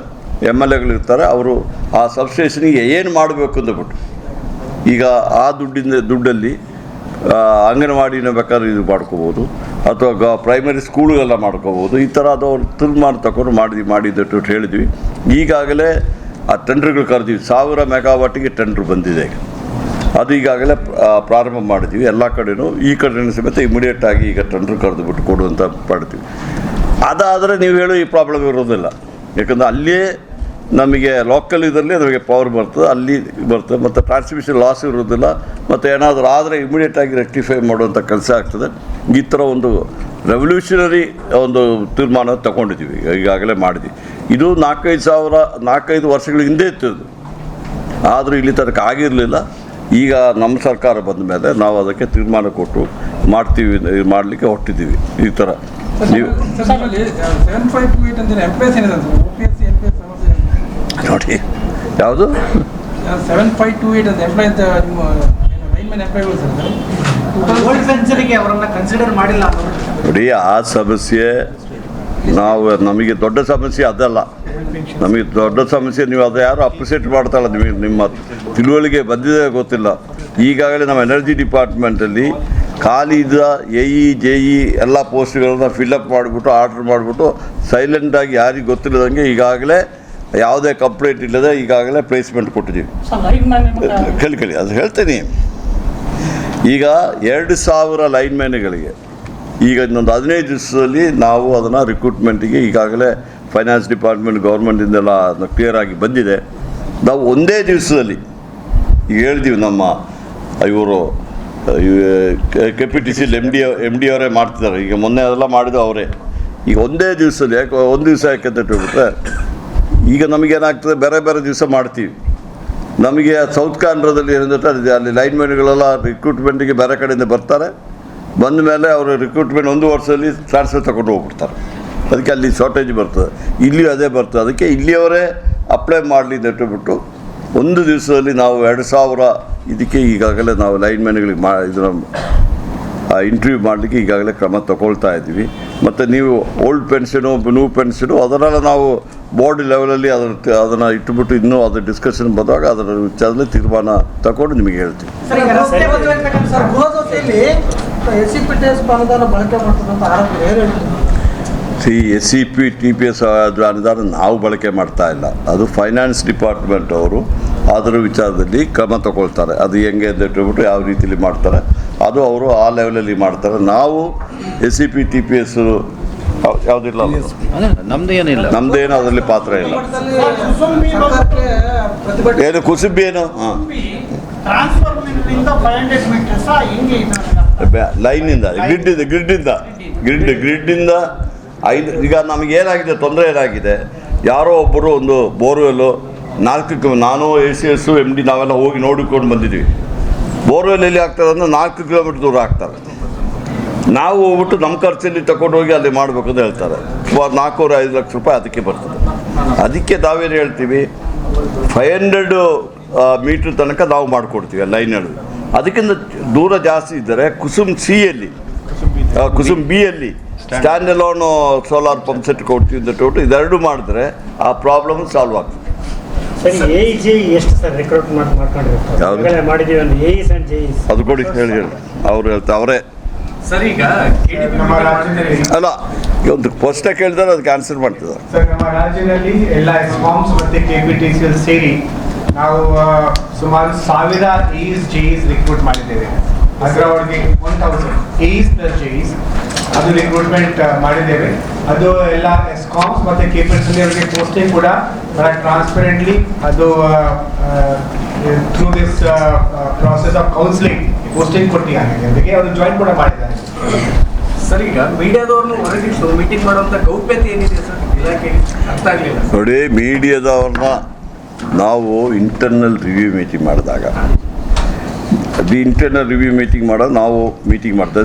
MLAಗಳಿರ್ತಾರೆ, ಅವರು ಆ ಸಬ್ಸ್ಟೇಷನಿಗೆ ಏನು ಮಾಡಬೇಕು ಅಂದ್ಬಿಟ್ಟು ಈಗ ಆ ದುಡ್ಡಲ್ಲಿ ಅಂಗನವಾಡಿನ ಬೇಕಾದ್ರೆ ಇದು ಮಾಡ್ಕೋಬೋದು ಅಥವಾ ಪ್ರೈಮರಿ ಸ್ಕೂಲ್ಗೆಲ್ಲ ಮಾಡ್ಕೋಬೋದು. ಈ ಥರ ಅದು ತೀರ್ಮಾನ ತಗೊಂಡು ಮಾಡಿದ್ದಟ್ಟು ಹೇಳಿದ್ವಿ. ಈಗಾಗಲೇ ಆ ಟೆಂಡ್ರ್ಗಳು ಕರೆದಿವಿ. 1000 ಮೆಗಾವಾಟಿಗೆ ಟೆಂಡ್ರ್ ಬಂದಿದೆ. ಅದು ಈಗಾಗಲೇ ಪ್ರಾರಂಭ ಮಾಡಿದ್ವಿ ಎಲ್ಲ ಕಡೆಯೂ. ಈ ಕಡೆಯೂ ಸಮೇತ ಇಮಿಡಿಯೇಟಾಗಿ ಈಗ ಟೆಂಡ್ರ್ ಕರೆದುಬಿಟ್ಟು ಕೊಡುವಂಥ ಮಾಡ್ತೀವಿ. ಅದಾದರೆ ನೀವು ಹೇಳೋ ಈ ಪ್ರಾಬ್ಲಮ್ ಇರೋದಿಲ್ಲ. ಯಾಕಂದರೆ ಅಲ್ಲಿಯೇ ನಮಗೆ ಲೋಕಲ್ ಇದರಲ್ಲಿ ನಮಗೆ ಪವರ್ ಬರ್ತದೆ, ಅಲ್ಲಿ ಬರ್ತದೆ, ಮತ್ತು ಟ್ರಾನ್ಸ್ಮಿಷನ್ ಲಾಸ್ ಇರೋದಿಲ್ಲ. ಮತ್ತು ಏನಾದರೂ ಆದರೆ ಇಮಿಡಿಯೇಟಾಗಿ ರೆಕ್ಟಿಫೈ ಮಾಡುವಂಥ ಕೆಲಸ ಆಗ್ತದೆ. ಈ ಥರ ಒಂದು ರೆವಲ್ಯೂಷನರಿ ಒಂದು ತೀರ್ಮಾನ ತಗೊಂಡಿದ್ದೀವಿ, ಈಗಾಗಲೇ ಮಾಡಿದ್ವಿ. ಇದು 4-5 ವರ್ಷಗಳ ಹಿಂದೆ ಇತ್ತು. ಆದರೂ ಇಲ್ಲಿ ತನಕ ಆಗಿರಲಿಲ್ಲ. ಈಗ ನಮ್ಮ ಸರ್ಕಾರ ಬಂದ ಮೇಲೆ ನಾವು ಅದಕ್ಕೆ ತೀರ್ಮಾನ ಕೊಟ್ಟು ಮಾಡ್ತೀವಿ, ಮಾಡಲಿಕ್ಕೆ ಹೊಟ್ಟಿದ್ದೀವಿ. ಈ ಥರ ನೀವು ನೋಡಿ ಯಾವುದು 7528 ಅಂತ ಎಂಪ್ಲಾಯ್ ಲೈನ್ಮನ್ ಎಂಪ್ಲಾಯ್ಗಳು ಸರ್ ಸೆಂಚುರಿಗೆ ಅವರನ್ನು ಕನ್ಸಿಡರ್ ಮಾಡಿಲ್ಲ ನೋಡಿ. ಆ ಸಮಸ್ಯೆ ನಮಗೆ ದೊಡ್ಡ ಸಮಸ್ಯೆ ಅದಲ್ಲ. ನಮಗೆ ದೊಡ್ಡ ಸಮಸ್ಯೆ ನೀವು ಅದು ಯಾರು ಅಪ್ರಿಷಿಯೇಟ್ ಮಾಡ್ತಾಯಿಲ್ಲ. ನಿಮಗೆ ನಿಮ್ಮ ತಿಳುವಳಿಕೆ ಬಂದಿದೆ ಗೊತ್ತಿಲ್ಲ. ಈಗಾಗಲೇ ನಮ್ಮ ಎನರ್ಜಿ ಡಿಪಾರ್ಟ್ಮೆಂಟಲ್ಲಿ ಖಾಲಿ ಇದ್ದ AE JE ಎಲ್ಲ ಪೋಸ್ಟ್ಗಳನ್ನು ಫಿಲ್ಲಪ್ ಮಾಡಿಬಿಟ್ಟು ಆರ್ಡ್ರ್ ಮಾಡಿಬಿಟ್ಟು ಸೈಲೆಂಟಾಗಿ ಯಾರಿಗೆ ಗೊತ್ತಿಲ್ಲದಂಗೆ ಈಗಾಗಲೇ ಯಾವುದೇ ಕಂಪ್ಲೇಂಟ್ ಇಲ್ಲದೆ ಈಗಾಗಲೇ ಪ್ಲೇಸ್ಮೆಂಟ್ ಕೊಟ್ಟಿದ್ದೀವಿ. ಕೇಳಿ ಅದು ಹೇಳ್ತೀನಿ. ಈಗ 2000 ಲೈನ್ಮ್ಯಾನ್ಗಳಿಗೆ ಈಗ ಇನ್ನೊಂದು 15 ದಿವಸದಲ್ಲಿ ನಾವು ಅದನ್ನು ರಿಕ್ರೂಟ್ಮೆಂಟಿಗೆ ಈಗಾಗಲೇ ಫೈನಾನ್ಸ್ ಡಿಪಾರ್ಟ್ಮೆಂಟ್ ಗೌರ್ಮೆಂಟಿಂದೆಲ್ಲ ಕ್ಲಿಯರ್ ಆಗಿ ಬಂದಿದೆ. ನಾವು ಒಂದೇ ದಿವಸದಲ್ಲಿ ಈಗ ಹೇಳಿದ್ದೀವಿ. ನಮ್ಮ ಇವರು KPTC MD ಅವರೇ ಮಾಡ್ತಿದ್ದಾರೆ. ಈಗ ಮೊನ್ನೆ ಅದೆಲ್ಲ ಮಾಡಿದ್ದು ಅವರೇ. ಈಗ ಒಂದೇ ದಿವಸದಲ್ಲಿ ಒಂದು ದಿವಸ ಯಾಕೆ ಅಂತ ಹೇಳ್ಬಿಟ್ರೆ ಈಗ ನಮಗೇನಾಗ್ತದೆ, ಬೇರೆ ಬೇರೆ ದಿವಸ ಮಾಡ್ತೀವಿ. ನಮಗೆ ಸೌತ್ ಕಾನ್ಪುರದಲ್ಲಿ ಏನಂದರೆ ಅಲ್ಲಿ ಲೈನ್ಮ್ಯಾನ್ಗಳೆಲ್ಲ ರಿಕ್ರೂಟ್ಮೆಂಟಿಗೆ ಬೇರೆ ಕಡೆಯಿಂದ ಬರ್ತಾರೆ. ಬಂದ ಮೇಲೆ ಅವರು ರಿಕ್ರೂಟ್ಮೆಂಟ್ 1 ವರ್ಷದಲ್ಲಿ ಟ್ರಾನ್ಸ್ಫರ್ ತಗೊಂಡು ಹೋಗ್ಬಿಡ್ತಾರೆ. ಅದಕ್ಕೆ ಅಲ್ಲಿ ಶಾರ್ಟೇಜ್ ಬರ್ತದೆ. ಇಲ್ಲಿ ಅದೇ ಬರ್ತದೆ. ಅದಕ್ಕೆ ಇಲ್ಲಿಯವರೇ ಅಪ್ಲೈ ಮಾಡಲಿ ಅಂತ ಹೇಳ್ಬಿಟ್ಟು ಒಂದು ದಿವಸದಲ್ಲಿ ನಾವು 2000 ಇದಕ್ಕೆ ಈಗಾಗಲೇ ನಾವು ಲೈನ್ಮ್ಯಾನ್ಗಳಿಗೆ ಇದನ್ನು ಇಂಟರ್ವ್ಯೂ ಮಾಡಲಿಕ್ಕೆ ಈಗಾಗಲೇ ಕ್ರಮ ತಗೊಳ್ತಾ ಇದ್ದೀವಿ. ಮತ್ತು ನೀವು ಓಲ್ಡ್ ಪೆನ್ಷನು ನ್ಯೂ ಪೆನ್ಷನು ಅದನ್ನೆಲ್ಲ ನಾವು ಬೋರ್ಡ್ ಲೆವೆಲಲ್ಲಿ ಅದನ್ನು ಇಟ್ಟುಬಿಟ್ಟು ಇನ್ನೂ ಅದು ಡಿಸ್ಕಷನ್ ಬಂದಾಗ ಅದರ ವಿಚಾರದಲ್ಲಿ ತೀರ್ಮಾನ ತಗೊಂಡು ನಿಮಗೆ ಹೇಳ್ತೀವಿ. SCP TPS ಅನುದಾನ ನಾವು ಬಳಕೆ ಮಾಡ್ತಾ ಇಲ್ಲ. ಅದು ಫೈನಾನ್ಸ್ ಡಿಪಾರ್ಟ್ಮೆಂಟ್ ಅವರು ಅದರ ವಿಚಾರದಲ್ಲಿ ಕ್ರಮ ತಗೊಳ್ತಾರೆ. ಅದು ಹೆಂಗೆ ಅಂತ ಹೇಳ್ಬಿಟ್ಟು ಯಾವ ರೀತಿಯಲ್ಲಿ ಮಾಡ್ತಾರೆ ಅದು ಅವರು ಆ ಲೆವೆಲಲ್ಲಿ ಮಾಡ್ತಾರೆ. ನಾವು SCP TPS ಯಾವುದಿಲ್ಲ, ನಮ್ದೇನು ಅದರಲ್ಲಿ ಪಾತ್ರ ಇಲ್ಲ. ಏನು ಕುಸುಬಿ ಏನು ಲೈನಿಂದ ಗ್ರಿಡ್ಡಿಂದ 5 ಈಗ ನಮಗೇನಾಗಿದೆ ತೊಂದರೆ ಏನಾಗಿದೆ, ಯಾರೋ ಒಬ್ಬರು ಒಂದು ಬೋರ್ವೆಲ್ಲು 4 ನಾನು ACS MD ನಾವೆಲ್ಲ ಹೋಗಿ ನೋಡಿಕೊಂಡು ಬಂದಿದ್ದೀವಿ. ಬೋರ್ವೆಲ್ ಎಲ್ಲಿ ಆಗ್ತದೆ ಅಂದರೆ 4 ಕಿಲೋಮೀಟ್ರ್ ದೂರ ಆಗ್ತಾರೆ. ನಾವು ಹೋಗ್ಬಿಟ್ಟು ನಮ್ಮ ಖರ್ಚಲ್ಲಿ ತಗೊಂಡೋಗಿ ಅಲ್ಲಿ ಮಾಡಬೇಕು ಅಂತ ಹೇಳ್ತಾರೆ. ಸುಮಾರು 4-5 ಲಕ್ಷ ರೂಪಾಯಿ ಅದಕ್ಕೆ ಬರ್ತದೆ. ಅದಕ್ಕೆ ನಾವೇನು ಹೇಳ್ತೀವಿ, 500 ಮೀಟ್ರ್ ತನಕ ನಾವು ಮಾಡಿಕೊಡ್ತೀವಿ ಲೈನ್ಗಳು. ಅದಕ್ಕಿಂತ ದೂರ ಜಾಸ್ತಿ ಇದ್ದರೆ ಕುಸುಮ್ B-ಯಲ್ಲಿ stand alone solar pump set ಕೊಡ್ತೀವಿ ಅಂತ ಟೋಟು ಇದೆರಡು ಮಾಡಿದ್ರೆ ಆ ಪ್ರಾಬ್ಲಮ್ ಸಾಲ್ವ್ ಆಗ್ತದೆ. ಅದು ಕೊಡಿ ಹೇಳಿ ಅವ್ರು ಹೇಳ್ತಾರೆ ಅವರೇ ಅಲ್ಲ. ಒಂದು ಪ್ರಶ್ನೆ ಕೇಳಿದ್ರೆ ಅದಕ್ಕೆ ಆನ್ಸರ್ ಮಾಡ್ತಿದ್ದಾರೆ. ಸರ್, ನಮ್ಮ ರಾಜ್ಯದಲ್ಲಿ ಎಲ್ಲ ಎಸ್ಕಾಮ್ಸ್ ಮತ್ತೆ KPTC ಸೇರಿ ನಾವು ಸುಮಾರು 1000 AEs JEs ರಿಕ್ರೂಟ್ ಮಾಡಿದ್ದೇವೆ. ಅದರೊಳಗೆ 1000 AEs ಪ್ಲಸ್ JEs ಅದು ರಿಕ್ರೂಟ್ಮೆಂಟ್ ಮಾಡಿದ್ದೇವೆ. ಅದು ಎಲ್ಲ ಎಸ್ಕಾಮ್ಸ್ ಮತ್ತೆ KPTC ಅವರಿಗೆ ಪೋಸ್ಟಿಂಗ್ ಕೂಡ ಬಹಳ ಟ್ರಾನ್ಸ್ಪರೆಂಟ್ಲಿ ಅದು through this process of counselling posting ಕೊಟ್ಟಿದ್ದಾರೆ. ಅವರಿಗೆ ಅವರು ಜಾಯಿನ್ ಕೂಡ ಮಾಡಿದ್ದಾರೆ. ಸರ್, ಈಗ ಮೀಡಿಯಾದವ್ರನ್ನು ಹೊರಗಿಟ್ಟು ಮೀಟಿಂಗ್ ಮಾಡುವಂತ ಗೌಪ್ಯತೆ ಏನಿದೆ ಸರ್ ಇಲಾಖೆಗೆ ಅರ್ಥ ಆಗಲಿಲ್ಲ. ನೋಡಿ, ಮೀಡಿಯಾದವ್ರನ್ನ ನಾವು ಇಂಟರ್ನಲ್ ರಿವ್ಯೂ ಮೀಟಿಂಗ್ ಮಾಡಿದಾಗ ಇಂಟರ್ನಲ್ ರಿವ್ಯೂ ಮೀಟಿಂಗ್ ಮಾಡೋದು ನಾವು ಮೀಟಿಂಗ್ ಮಾಡ್ತಾ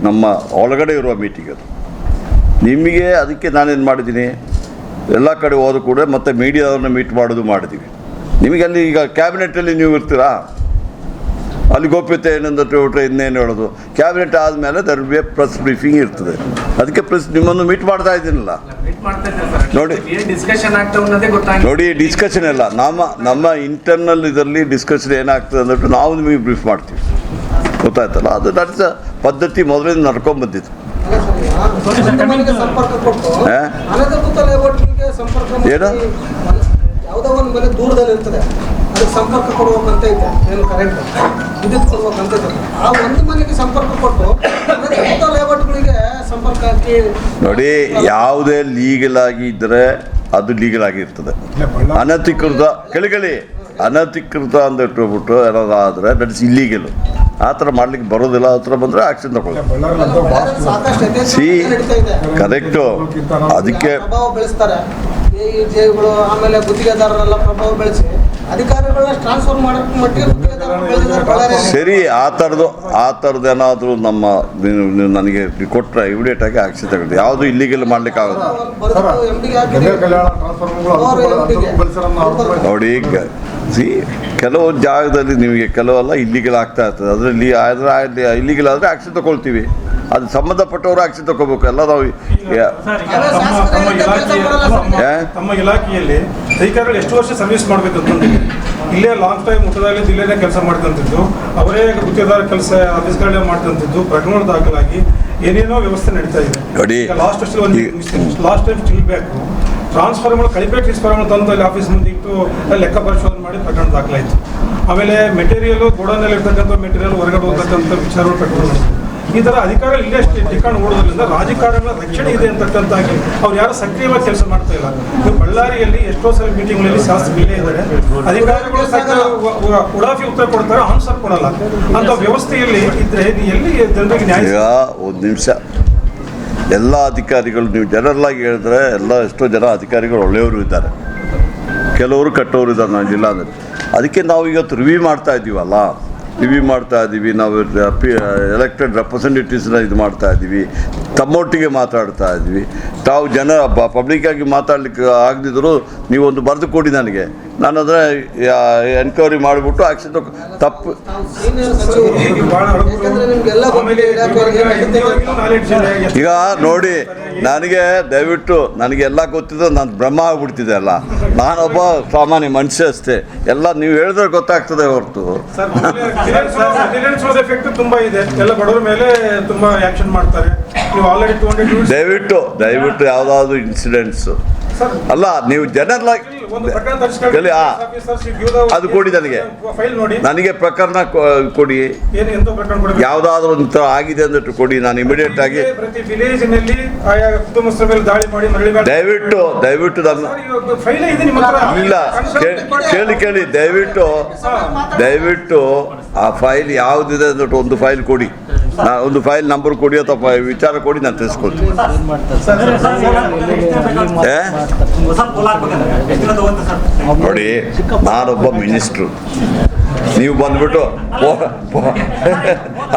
ನಮ್ಮ ಒಳಗಡೆ ಇರುವ ಮೀಟಿಂಗ್ ಅದು. ನಿಮಗೆ ಅದಕ್ಕೆ ನಾನೇನು ಮಾಡಿದ್ದೀನಿ, ಎಲ್ಲ ಕಡೆ ಹೋದ ಕೂಡ ಮತ್ತೆ ಮೀಡಿಯಾದವ್ರನ್ನ ಮೀಟ್ ಮಾಡೋದು ಮಾಡಿದ್ದೀವಿ. ನಿಮಗೆ ಅಲ್ಲಿ ಈಗ ಕ್ಯಾಬಿನೆಟಲ್ಲಿ ನೀವು ಇರ್ತೀರಾ, ಅಲ್ಲಿ ಗೋಪ್ಯತೆ ಏನಂದ್ರೆ ಬಿಟ್ರೆ ಇನ್ನೇನು ಹೇಳೋದು. ಕ್ಯಾಬಿನೆಟ್ ಆದಮೇಲೆ ದರ್ ಬಿ ಪ್ರೆಸ್ ಬ್ರೀಫಿಂಗ್ ಇರ್ತದೆ. ಅದಕ್ಕೆ ಪ್ರೆಸ್ ನಿಮ್ಮನ್ನು ಮೀಟ್ ಮಾಡ್ತಾ ಇದ್ದೀನಲ್ಲ. ನೋಡಿ ನೋಡಿ, ಡಿಸ್ಕಷನ್ ಎಲ್ಲ ನಮ್ಮ ಇಂಟರ್ನಲ್ ಇದರಲ್ಲಿ ಡಿಸ್ಕಷನ್ ಏನಾಗ್ತದೆ ಅಂದ್ಬಿಟ್ಟು ನಾವು ನಿಮಗೆ ಬ್ರೀಫ್ ಮಾಡ್ತೀವಿ. ಗೊತ್ತಾಯ್ತಲ್ಲ, ಅದು ನಡೆಸ ಪದ್ಧತಿ ಮೊದಲಿಂದ ನಡ್ಕೊಂಡ್ಬಂದಿತ್ತು. ಏನು ಯಾವುದೋ ಒಂದು ಮನೆ ದೂರದಲ್ಲಿ ಇರ್ತದೆ, ಅದಕ್ಕೆ ಸಂಪರ್ಕ ಕೊಡ್ಬೇಕಂತ ಐತೆ, ಏನು ಕರೆಂಟ್ ವಿದ್ಯುತ್ ಕೊಡ್ಬೇಕಂತ ಐತೆ. ಆ ಒಂದು ಮನೆಗೆ ಸಂಪರ್ಕ ಕೊಟ್ಟು ಲೇಔಟ್ಗಳಿಗೆ ಸಂಪರ್ಕ ಹಾಕಿ ನೋಡಿ, ಯಾವುದೇ ಲೀಗಲ್ ಆಗಿ ಇದ್ದರೆ ಅದು ಲೀಗಲ್ ಆಗಿರ್ತದೆ. ಅನಧಿಕೃತ ಕೆಳಗಳಿ ಅನಧಿಕೃತ ಅಂತ ಇಟ್ಬಿಟ್ಟು ಏನಾದ್ರು ಆದರೆ ದಟ್ ಇಸ್ ಇಲ್ಲೀಗಲ್. ಆ ಥರ ಮಾಡ್ಲಿಕ್ಕೆ ಬರೋದಿಲ್ಲ. ಆ ಥರ ಬಂದರೆ ಆಕ್ಷನ್ ತಗೊಳ್ಳಿ. C correct. ಅದಕ್ಕೆ ಪ್ರಭಾವ ಬೆಳೆಸ್ತಾರೆ ಜೈಗಳು, ಆಮೇಲೆ ಗುತ್ತಿಗೆದಾರರೆಲ್ಲ ಪ್ರಭಾವ ಬೆಳೆಸಿ ಅಧಿಕಾರಿಗಳನ್ನ ಟ್ರಾನ್ಸ್ಫರ್ ಮಾಡೋಕ್ಕೆ ಮಟ್ಟಿಗೆ ಗುತ್ತಿಗೆದಾರರು ಸರಿ. ಆ ಥರದ್ದು ಏನಾದರೂ ನಮ್ಮ ನೀವು ನನಗೆ ಕೊಟ್ಟರೆ ಇಮಿಡಿಯೇಟ್ ಆಗಿ ಆಕ್ಷನ್ ತಗೊಳ್ಳಿ. ಯಾವುದು ಇಲ್ಲಿಗೆಲ್ಲ ಮಾಡ್ಲಿಕ್ಕೆ ಆಗೋದು ನೋಡಿ. ಸಿ ಕೆಲವು ಜಾಗದಲ್ಲಿ ನಿಮಗೆ ಕೆಲವೆಲ್ಲ ಇಲ್ಲಿಗೆಲ್ಲ ಆಗ್ತಾ ಇರ್ತದೆ. ಅದರಲ್ಲಿ ಇಲ್ಲಿಗೆಲ್ಲ ಆದರೆ ಆಕ್ಷನ್ ತಗೊಳ್ತೀವಿ. ಅದು ಸಂಬಂಧಪಟ್ಟವರು ಆಕ್ಷನ್ ತಗೋಬೇಕು. ಎಲ್ಲ ನಾವು ತಮ್ಮ ಇಲಾಖೆಯಲ್ಲಿ ಅಧಿಕಾರಿಗಳು ಎಷ್ಟು ವರ್ಷ ಸರ್ವಿಸ್ ಮಾಡಬೇಕು ಅಂತಂದಿದೆ. ಇಲ್ಲೇ ಲಾಂಗ್ ಟೈಮ್ ಊಟದಲ್ಲಿ ಇಲ್ಲೇ ಕೆಲಸ ಮಾಡ್ತಂತಿದ್ದು, ಅವರೇ ಗುತ್ತಿಗೆದಾರ ಕೆಲಸ ಆಫೀಸ್ಗಳೇ ಮಾಡ್ತಂತಿದ್ದು, ಪ್ರಕರಣಗಳು ದಾಖಲಾಗಿ ಏನೇನೋ ವ್ಯವಸ್ಥೆ ನಡೀತಾ ಇದೆ. ಲಾಸ್ಟ್ ಟೈಮ್ ಸ್ಟಿಲ್ ಬೇಕು ಟ್ರಾನ್ಸ್ಫಾರ್ಮರ್ ಕಳಿಪೆ ಟ್ರಾನ್ಸ್ಫಾರ್ಮರ್ ತಂದು ಅಲ್ಲಿ ಆಫೀಸ್ ಮುಂದೆ ಇಟ್ಟು ಲೆಕ್ಕ ಪರಿಶೋಧನೆ ಮಾಡಿ ಪ್ರಕರಣ ದಾಖಲಾಯಿತು. ಆಮೇಲೆ ಮೆಟೀರಿಯಲ್ ಗೋಡೌನಲ್ಲಿ ಇರ್ತಕ್ಕಂಥ ಮೆಟೀರಿಯಲ್ ಹೊರಗಡೆ ಹೋಗ್ತಕ್ಕಂಥ ವಿಚಾರಗಳು ಪ್ರಕರಣ. ಈ ಥರ ಅಧಿಕಾರಿಗಳು ಇಲ್ಲೇ ಟಿಕಾಣ್ ಓಡೋದ್ರಿಂದ ರಾಜಕಾರಣಿಗಳ ರಕ್ಷಣೆ ಇದೆ ಅಂತಕ್ಕಂತಾಗಿ ಅವ್ರು ಯಾರು ಸಕ್ರಿಯವಾಗಿ ಕೆಲಸ ಮಾಡ್ತಾ ಇಲ್ಲ. ನೀವು ಬಳ್ಳಾರಿಯಲ್ಲಿ ಎಷ್ಟೋ ಸಲ ಮೀಟಿಂಗ್ಗಳಲ್ಲಿ ಶಾಸಕರು ಇಲ್ಲೇ ಇದ್ದಾರೆ, ಅಧಿಕಾರಿಗಳು ಉಡಾಫಿ ಉತ್ತರ ಕೊಡ್ತಾರೆ, ಆನ್ಸರ್ ಕೊಡಲ್ಲ. ಅಂತ ವ್ಯವಸ್ಥೆಯಲ್ಲಿ ಇದ್ರೆ ಎಲ್ಲಿ ಜನರಿಗೆ ನ್ಯಾಯ? ಈಗ ಒಂದು ನಿಮಿಷ, ಎಲ್ಲ ಅಧಿಕಾರಿಗಳು ನೀವು ಜನರಲ್ ಆಗಿ ಹೇಳಿದ್ರೆ ಎಷ್ಟೋ ಜನ ಅಧಿಕಾರಿಗಳು ಒಳ್ಳೆಯವರು ಇದ್ದಾರೆ, ಕೆಲವರು ಕೆಟ್ಟವರು ಇದ್ದಾರೆ ನಾನು ಜಿಲ್ಲಾದಲ್ಲಿ. ಅದಕ್ಕೆ ನಾವು ಇವತ್ತು ರಿವ್ಯೂ ಮಾಡ್ತಾ ಇದ್ದೀವಲ್ಲ, ನಾವು ಎಲೆಕ್ಟೆಡ್ ರೆಪ್ರೆಸೆಂಟೇಟಿವ್ಸ್ನ ಇದು ಮಾಡ್ತಾ ಇದ್ದೀವಿ, ತಮ್ಮೊಟ್ಟಿಗೆ ಮಾತಾಡ್ತಾ ಇದ್ವಿ. ತಾವು ಜನ ಪಬ್ಲಿಕ್ಕಾಗಿ ಮಾತಾಡ್ಲಿಕ್ಕೆ ಆಗದಿದ್ರು ನೀವೊಂದು ಬರೆದು ಕೊಡಿ ನನಗೆ, ನಾನು ಅದರ ಎನ್ಕ್ವೈರಿ ಮಾಡಿಬಿಟ್ಟು ಆಕ್ಷನ್ ತಪ್ಪು. ಈಗ ನೋಡಿ, ದಯವಿಟ್ಟು ನನಗೆಲ್ಲ ಗೊತ್ತಿದ್ದು ನಾನು ಬ್ರಹ್ಮ ಆಗ್ಬಿಡ್ತಿದೆ ಅಲ್ಲ. ನಾನೊಬ್ಬ ಸಾಮಾನ್ಯ ಮನುಷ್ಯ ಅಷ್ಟೇ. ಎಲ್ಲ ನೀವು ಹೇಳಿದ್ರೆ ಗೊತ್ತಾಗ್ತದೆ ಹೊರತು. ತುಂಬಾ ಇದೆ, ಎಲ್ಲ ಬಡವರ ಮೇಲೆ ತುಂಬಾ ಆಕ್ಷನ್ ಮಾಡ್ತಾರೆ. ನೀವು ಆಲ್ರೆಡಿ ದಯವಿಟ್ಟು ಯಾವುದಾದ್ರು ಇನ್ಸಿಡೆಂಟ್ಸ್ ಅಲ್ಲ, ನೀವು ಜನರಲ್ ಆಗಿ ಅದು ಕೊಡಿ ನನಗೆ ಪ್ರಕರಣ ಕೊಡಿ. ಯಾವುದಾದ್ರೂ ಒಂದು ಆಗಿದೆ ಅಂದ್ಬಿಟ್ಟು ಕೊಡಿ, ನಾನು ಇಮಿಡಿಯೇಟ್ ಆಗಿ ದಯವಿಟ್ಟು ಇಲ್ಲ ಕೇಳಿ ದಯವಿಟ್ಟು ಆ ಫೈಲ್ ಯಾವುದಿದೆ ಅಂದ್ಬಿಟ್ಟು ಒಂದು ಫೈಲ್ ಕೊಡಿ, ಒಂದು ಫೈಲ್ ನಂಬರ್ ಕೊಡಿ ಅಥವಾ ವಿಚಾರ ಕೊಡಿ, ನಾನು ತಿಳಿಸ್ಕೊಡ್ತೀನಿ. ನೋಡಿ, ನಾನೊಬ್ಬ ಮಿನಿಸ್ಟ್ರು, ನೀವು ಬಂದ್ಬಿಟ್ಟು